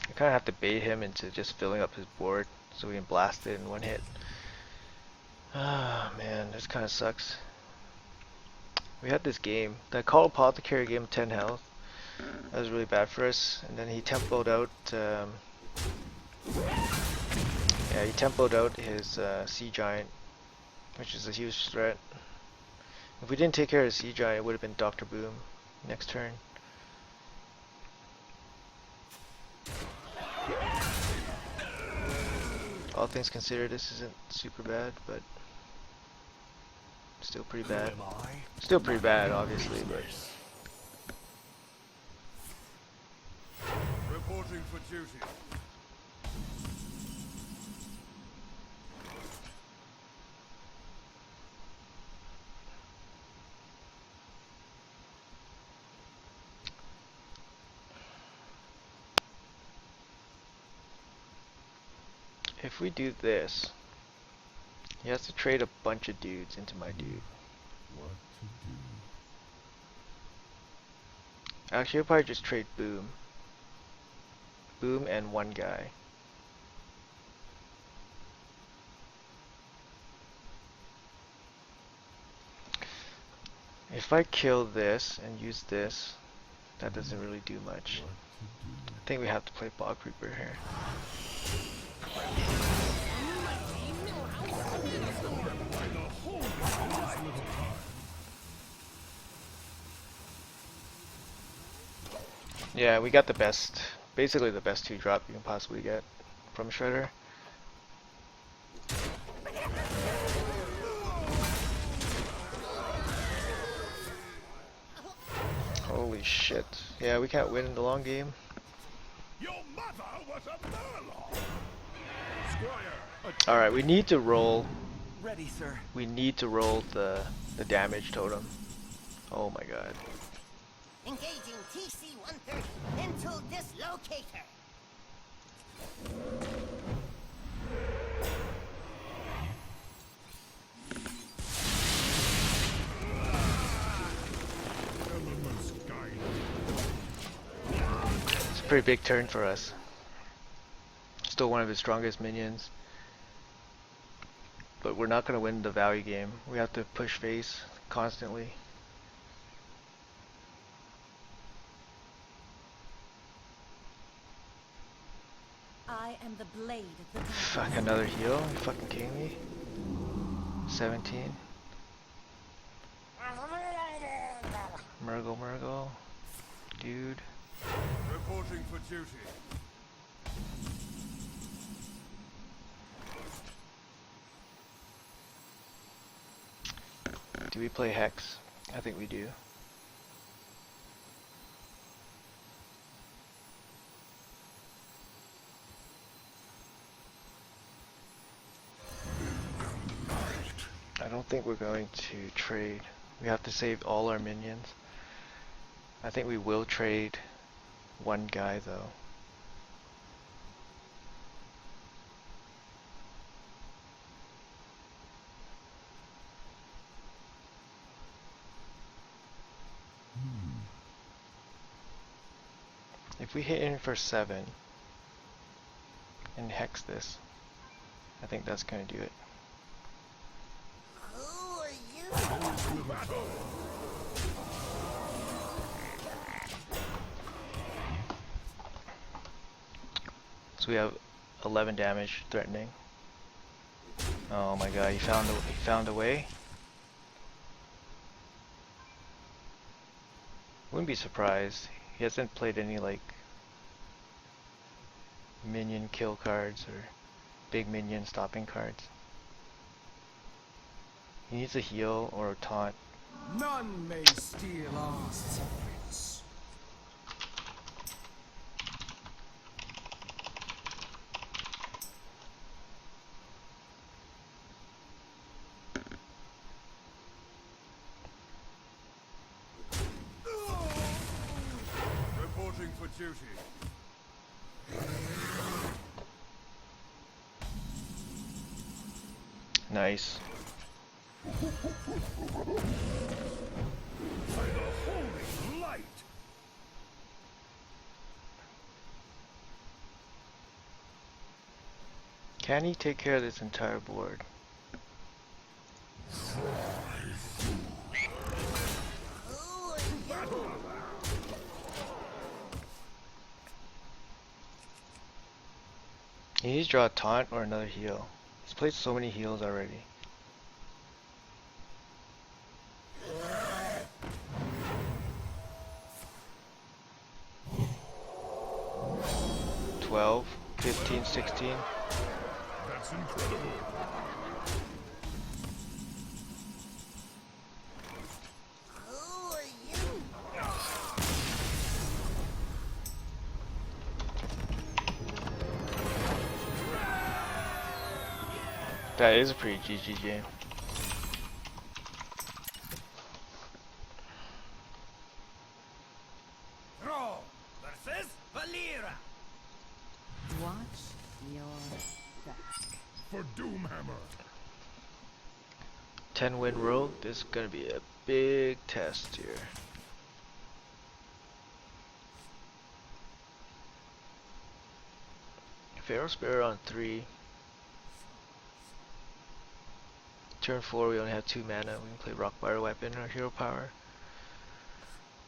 I kind of have to bait him into just filling up his board so we can blast it in 1 hit. Ah, man, this kind of sucks. We had this game, that Call Apothecary gave him 10 health. That was really bad for us. And then he tempoed out, yeah, he tempoed out his Sea Giant, which is a huge threat. If we didn't take care of Sea Giant, it would have been Dr. Boom next turn. All things considered, this isn't super bad, but still pretty bad. Still pretty bad, obviously, but Reporting for duty. if we do this, he has to trade a bunch of dudes into my dude. What to do? Actually, he'll probably just trade Boom. Boom and 1 guy. If I kill this and use this, that doesn't really do much. I think we have to play Bog Reaper here. Yeah, we got the best, basically the best 2-drop you can possibly get from Shredder. Holy shit. Yeah, we can't win in the long game. Your mother was a murloc. Squire, Alright, we need to roll. Ready, sir. We need to roll the damage totem. Oh my god. Engaging TC-130 mental dislocator. element's guide. It's a pretty big turn for us. Still one of his strongest minions. But we're not going to win the value game. We have to push face constantly. I am the blade of the dark. Fuck, another heal? You fucking kidding me? 17. Murgle. Dude. Reporting for duty. Do we play Hex? I think we do. I don't think we're going to trade. We have to save all our minions. I think we will trade one guy though. If we hit in for 7 and hex this, I think that's gonna do it. Who are you? The battle. So we have 11 damage threatening. Oh my god, he found a way. Wouldn't be surprised. He hasn't played any like minion kill cards or big minion stopping cards. He needs a heal or a taunt. None may steal our secrets. Reporting for duty. Nice. By the holy light. Can he take care of this entire board? Who are you? He needs to draw a taunt or another heal. He's played so many heals already. $12, $15, $16. That's incredible. Who are you? That is a pretty GG game. Throw versus Valera. Watch your back. For Doomhammer. 10-win road. This is gonna be a big test here. Pharaoh Spirit on 3. Turn 4 we only have 2 mana. We can play Rockbiter Weapon or Hero Power.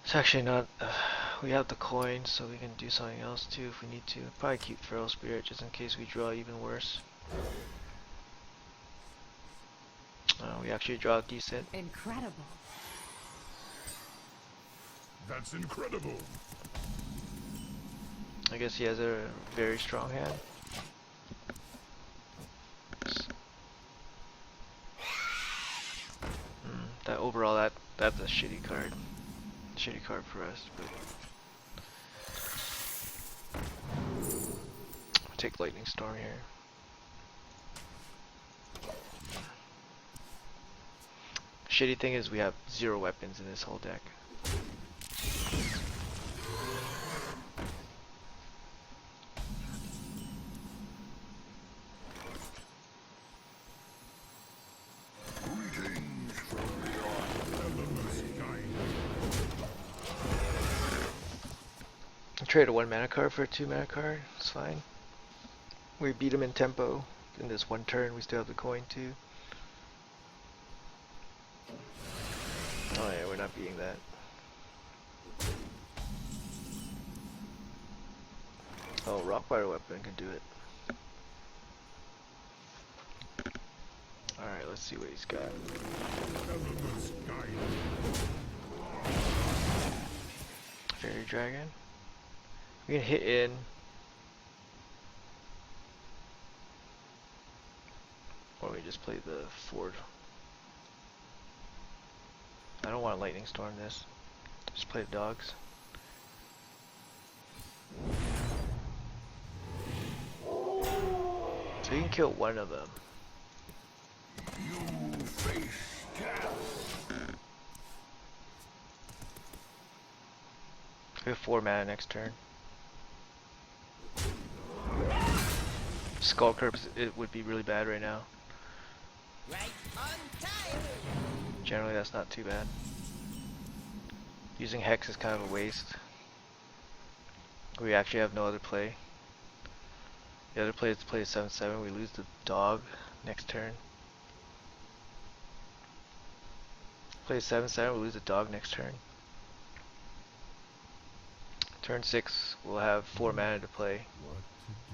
It's actually not... we have the coin so we can do something else too if we need to. Probably keep Feral Spirit just in case we draw even worse. We actually draw decent. Incredible. That's incredible. I guess he has a very strong hand. That overall, that's a shitty card. Shitty card for us, but I'll take Lightning Storm here. Shitty thing is we have 0 weapons in this whole deck. Greetings from beyond Element's guide. Trade a 1 mana card for a 2 mana card. It's fine. We beat him in tempo. In this one turn, we still have the coin too. Oh yeah, we're not beating that. Oh, Rockbiter Weapon can do it. Alright, let's see what he's got. Element's guide. Fairy Dragon. We can hit in. Or we just play the Ford. I don't want a Lightning Storm this. Just play the dogs. So you can kill one of them. You face death. We have 4 mana next turn. Skull Curse, it would be really bad right now. Right on time. Generally that's not too bad. Using Hex is kind of a waste. We actually have no other play. The other play is to play a 7/7, we lose the dog next turn. Play a 7/7, we lose the dog next turn. Turn 6, we'll have 4 mana to play. What to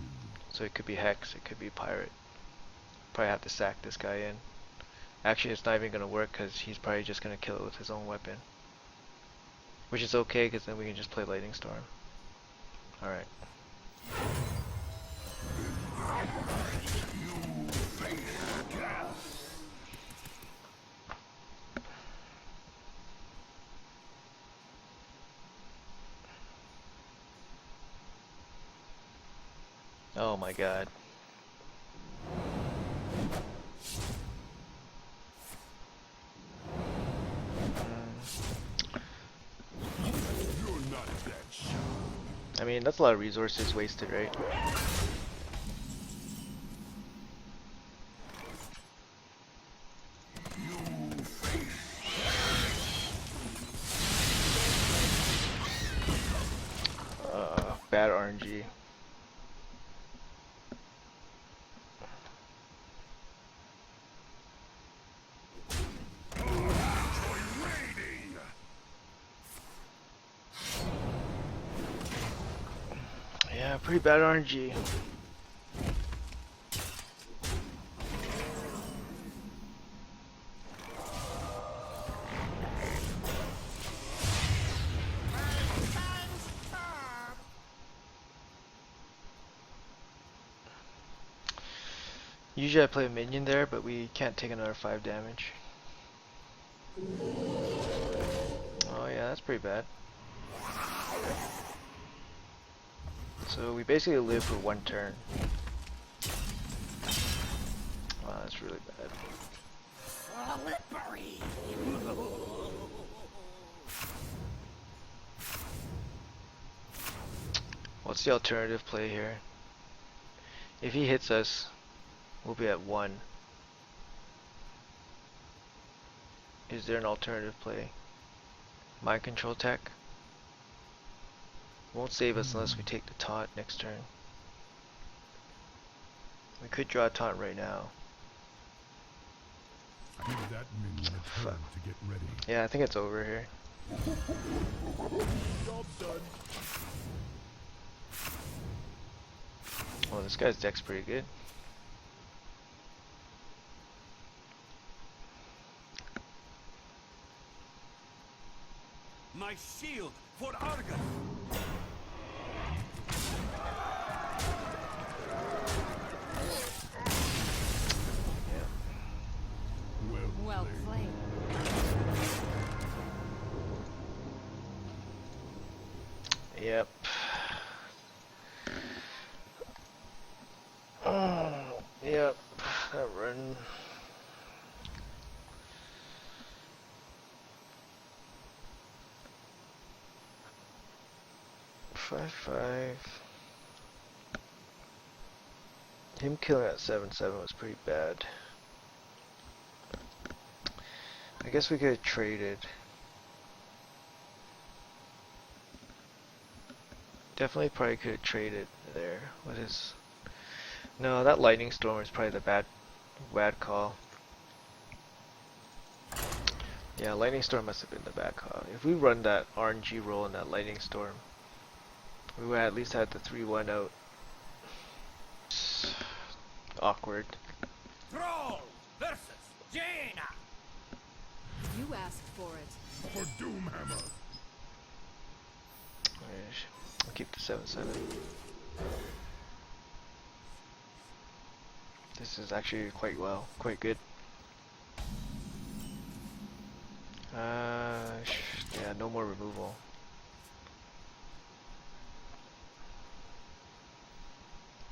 do? So it could be Hex, it could be Pirate. Probably have to sack this guy in. Actually, it's not even going to work because he's probably just going to kill it with his own weapon. Which is okay because then we can just play Lightning Storm. Alright. You face death. Oh my god. You're not that sharp. I mean, that's a lot of resources wasted, right? You face Bad RNG. raiding. Yeah, pretty bad RNG. Usually I play a minion there, but we can't take another 5 damage. Oh yeah, that's pretty bad. So we basically live for 1 turn. Wow, that's really bad. Slippery. What's the alternative play here? If he hits us, we'll be at 1. Is there an alternative play? Mind control tech? Won't save us unless we take the taunt next turn. We could draw a taunt right now. Give that minion a turn to get ready. Yeah, I think it's over here. Job done. Oh, this guy's deck's pretty good. My shield for Argus. Well played. Yep. Yep. That run. Five. Him killing at 7/7 was pretty bad. I guess we could have traded. Definitely probably could have traded there. What is... No, that Lightning Storm is probably the bad call. Yeah, Lightning Storm must have been the bad call. If we run that RNG roll in that Lightning Storm, we would at least have the 3-1 out. Awkward. Troll versus Jaina. You asked for it. For Doomhammer. I'll keep the 7/7. This is actually quite good. Yeah, no more removal.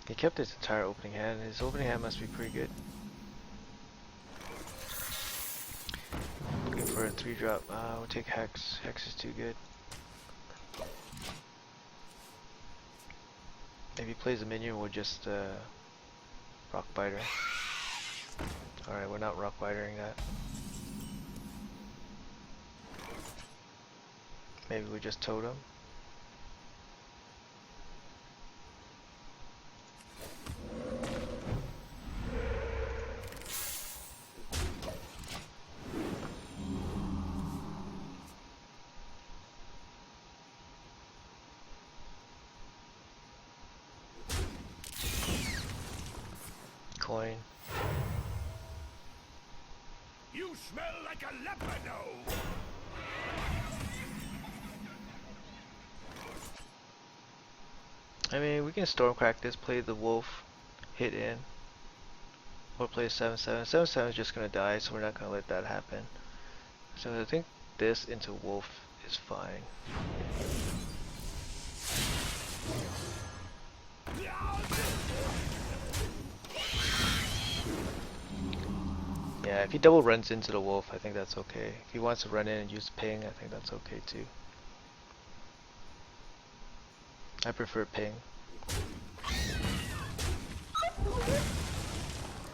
He kept his entire opening hand. His opening hand must be pretty good. Looking for a 3-drop. We'll take Hex. Hex is too good. If he plays a minion, we'll just Rock Biter. Alright, we're not Rock Bitering that. Maybe we just Totem. Coin. You smell like a leopard. I mean, we can Stormcrack this, play the Wolf, hit in, or play 7/7. 7/7 is just gonna die, so we're not gonna let that happen. So I think this into Wolf is fine. Yeah, if he double runs into the Wolf, I think that's okay. If he wants to run in and use ping, I think that's okay too. I prefer ping.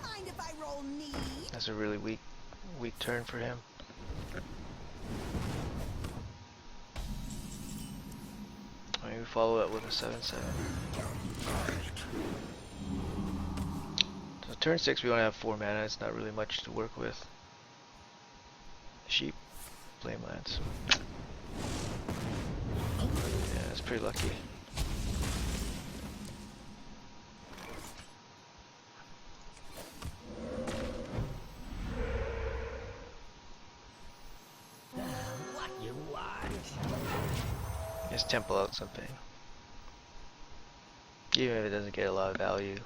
Mind if I roll knee? That's a really weak turn for him. Alright, we follow up with a 7/7. So turn 6 we only have 4 mana, it's not really much to work with. Sheep, Flamelands. Yeah, that's pretty lucky. What you want? Just temple out something. Even if it doesn't get a lot of value,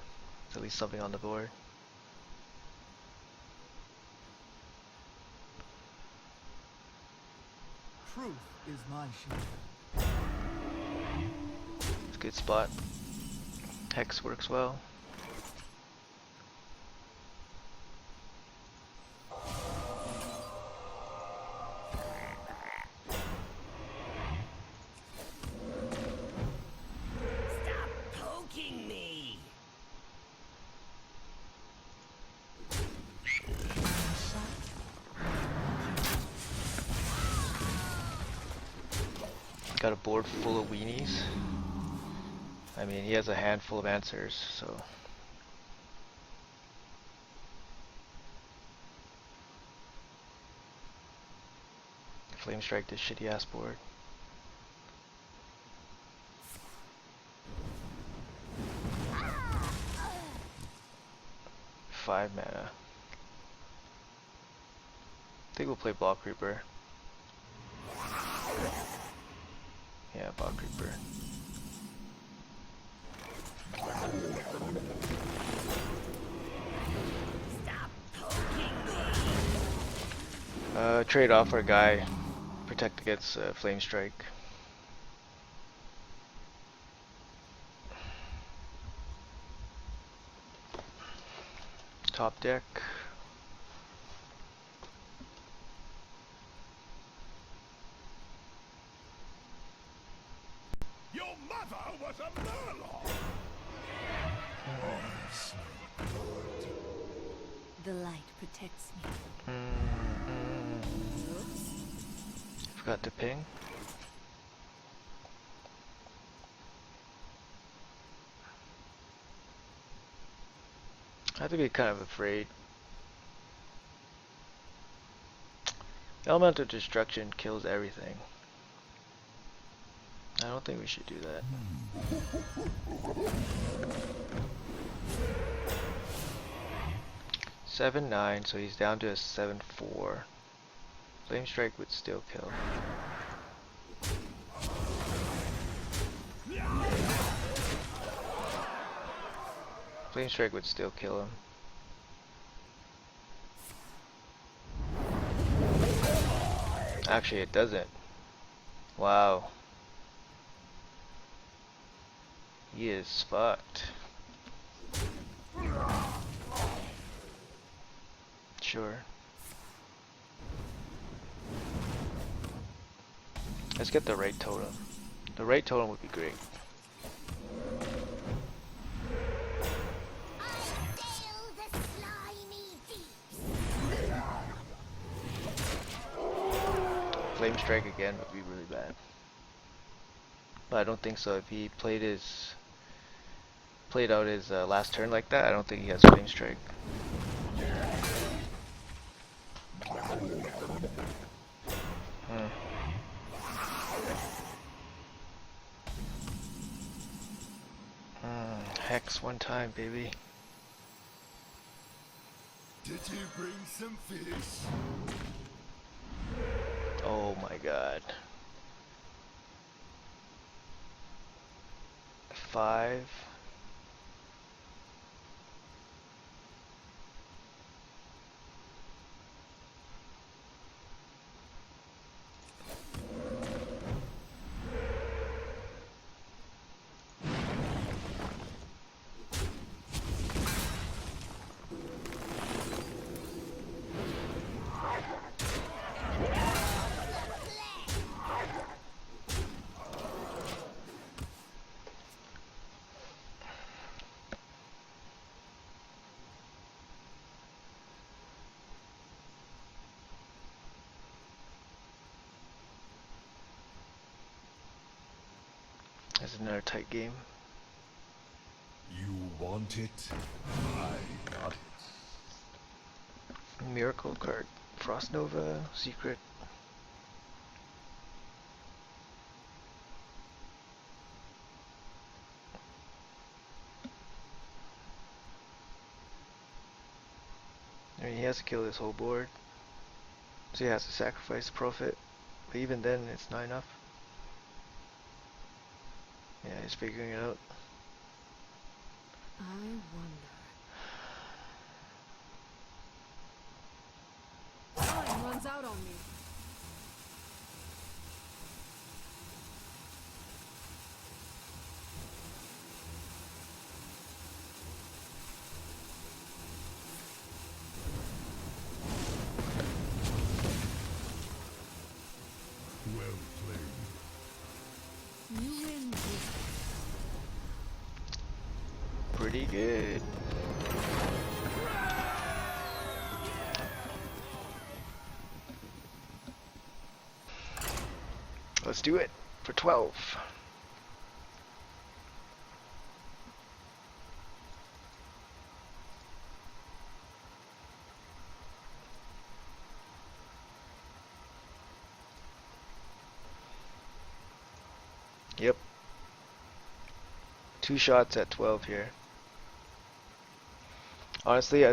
it's at least something on the board. Truth is my shield. It's a good spot. Hex works well. Stop poking me! Got a board full of weenies. I mean, he has a handful of answers, so. Flame Strike this shitty ass board. Five mana. I think we'll play Block Reaper. Yeah, Block Reaper. Stop poking me! Trade off our guy. Protect against Flame Strike. Top deck. Your mother was a murloc. The light protects me. Forgot to ping. I have to be kind of afraid. Elemental Destruction kills everything. I don't think we should do that. 7/9, so he's down to a 7/4. Flame Strike would still kill. Yeah. Flame Strike would still kill him. Actually, it doesn't. Wow. He is fucked. Sure. Let's get the right totem. The right totem would be great. Flame Strike again would be really bad. But I don't think so. If he played out his last turn like that, I don't think he has Flame Strike. Hex one time, baby. Did you bring some fish? Oh my god. 5. This is another tight game. You want it? I got it. Miracle card. Frost Nova. Secret. I mean, he has to kill this whole board. So he has to sacrifice profit. But even then, it's not enough. Yeah, he's figuring it out. I wonder. Time runs out on me. Well played. You win this. Pretty good. Let's do it for 12. Yep. 2 shots at 12 here. Honestly,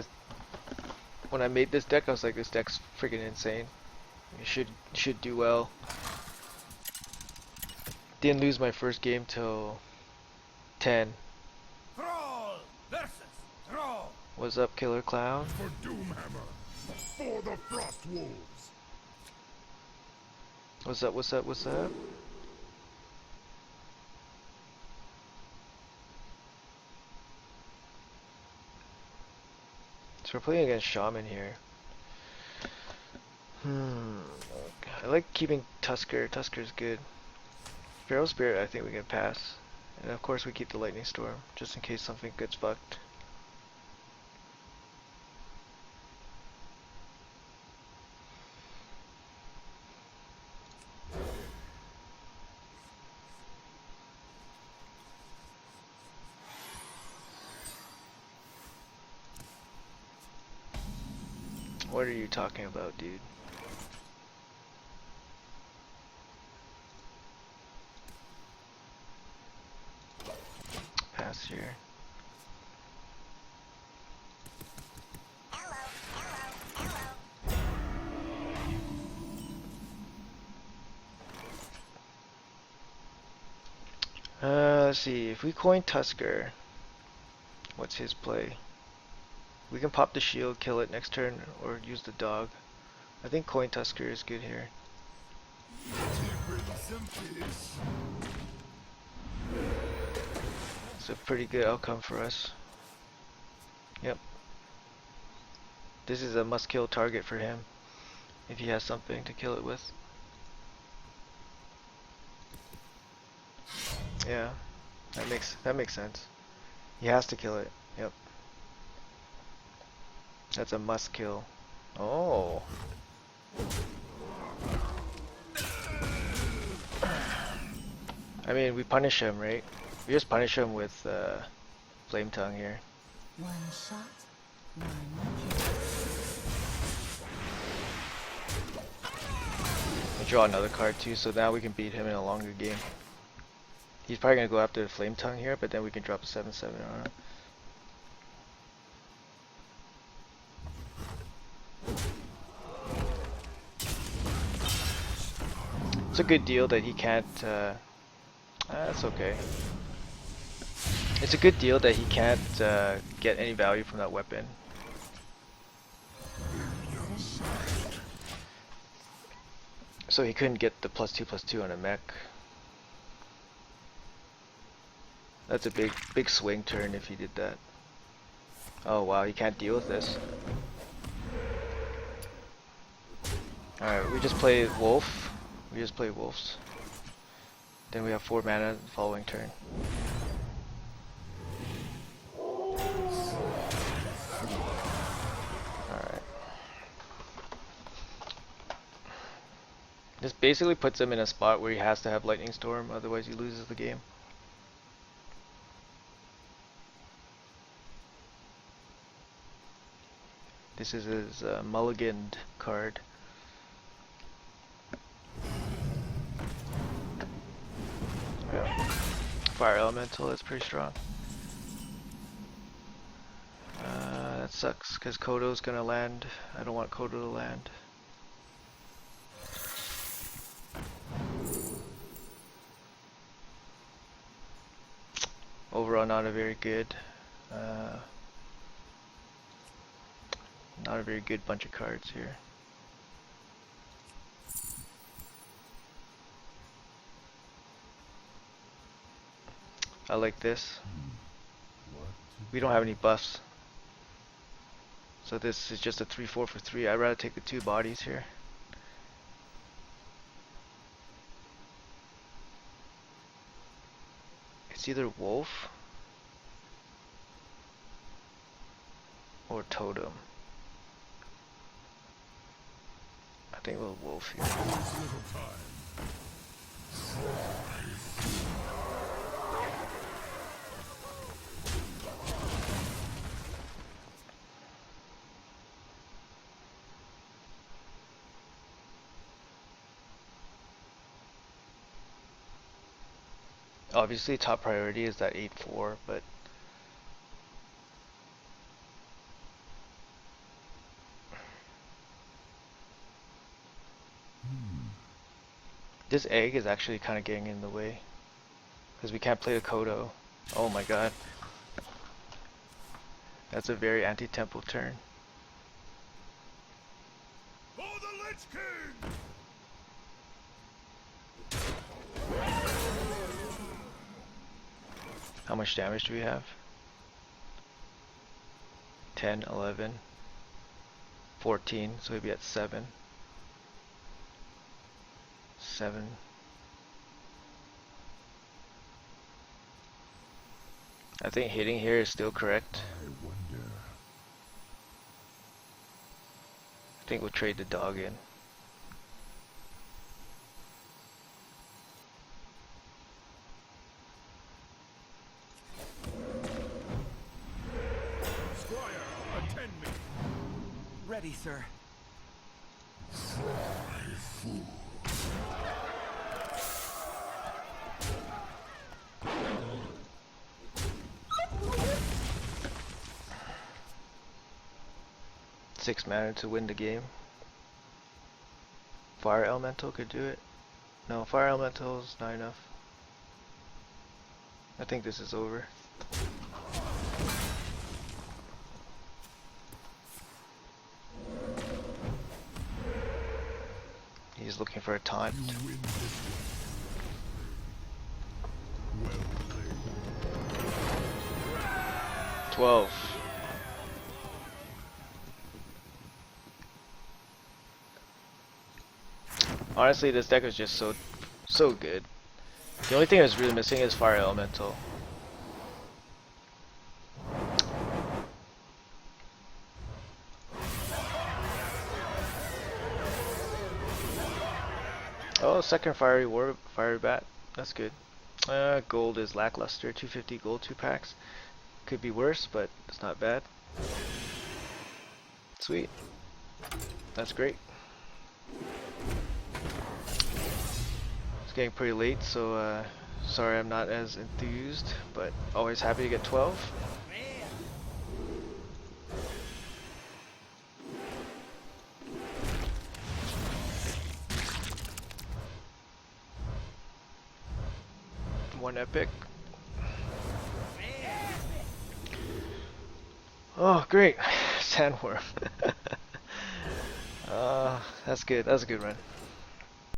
when I made this deck, I was like, this deck's freaking insane. You should do well. Didn't lose my first game till 10. Thrall versus Thrall. What's up, Killer Clown? For Doomhammer. For the Frost Wolves. What's up, what's up, what's up? So we're playing against Shaman here. I like keeping Tusker. Tusker's good. Feral Spirit, I think we can pass. And of course we keep the Lightning Storm, just in case something gets fucked. What are you talking about, dude? Pass here. Let's see. If we coin Tusker, What's his play? We can pop the shield, kill it next turn, or use the dog. I think Coin Tusker is good here. Bring some fish. It's a pretty good outcome for us. Yep. This is a must-kill target for him, if he has something to kill it with. Yeah, that makes sense. He has to kill it. Yep. That's a must kill. Oh. I mean, we punish him, right? We just punish him with Flame Tongue here. One shot, one kill. We draw another card too, so now we can beat him in a longer game. He's probably gonna go after the Flame Tongue here, but then we can drop a 7/7 on him. It's a good deal that he can't. That's okay. It's a good deal that he can't get any value from that weapon. So he couldn't get the +2/+2 on a mech. That's a big swing turn if he did that. Oh wow, he can't deal with this. Alright, we just play Wolf. We just play Wolves. Then we have 4 mana the following turn. Alright. This basically puts him in a spot where he has to have Lightning Storm, otherwise he loses the game. This is his mulliganed card. Yeah. Fire Elemental, that's pretty strong. That sucks, because Kodo's gonna land. I don't want Kodo to land. Overall, not a very good bunch of cards here. I like this. We don't have any buffs, so this is just a 3/4 for 3. I'd rather take the 2 bodies here. It's either Wolf or Totem. I think we'll Wolf here. Obviously, top priority is that 8/4, but this egg is actually kind of getting in the way because we can't play the Kodo. Oh my god, that's a very anti-tempo turn. For the Lich King! How much damage do we have? 10, 11, 14, so we'd be at 7. 7. I think hitting here is still correct. I think we'll trade the dog in. Squire, attend me! Ready, sir. Six mana to win the game. Fire Elemental could do it. No, Fire Elemental is not enough. I think this is over. he's looking for a taunt. You win this one. Well played. 12. Honestly, this deck is just so good. The only thing that's really missing is Fire Elemental. Oh, second fiery bat. That's good. Gold is lackluster. 250 gold, 2 packs. Could be worse, but it's not bad. Sweet. That's great. It's getting pretty late, so sorry I'm not as enthused, but always happy to get 12. One epic. Oh, great. Sandworm. That's good. That's a good run.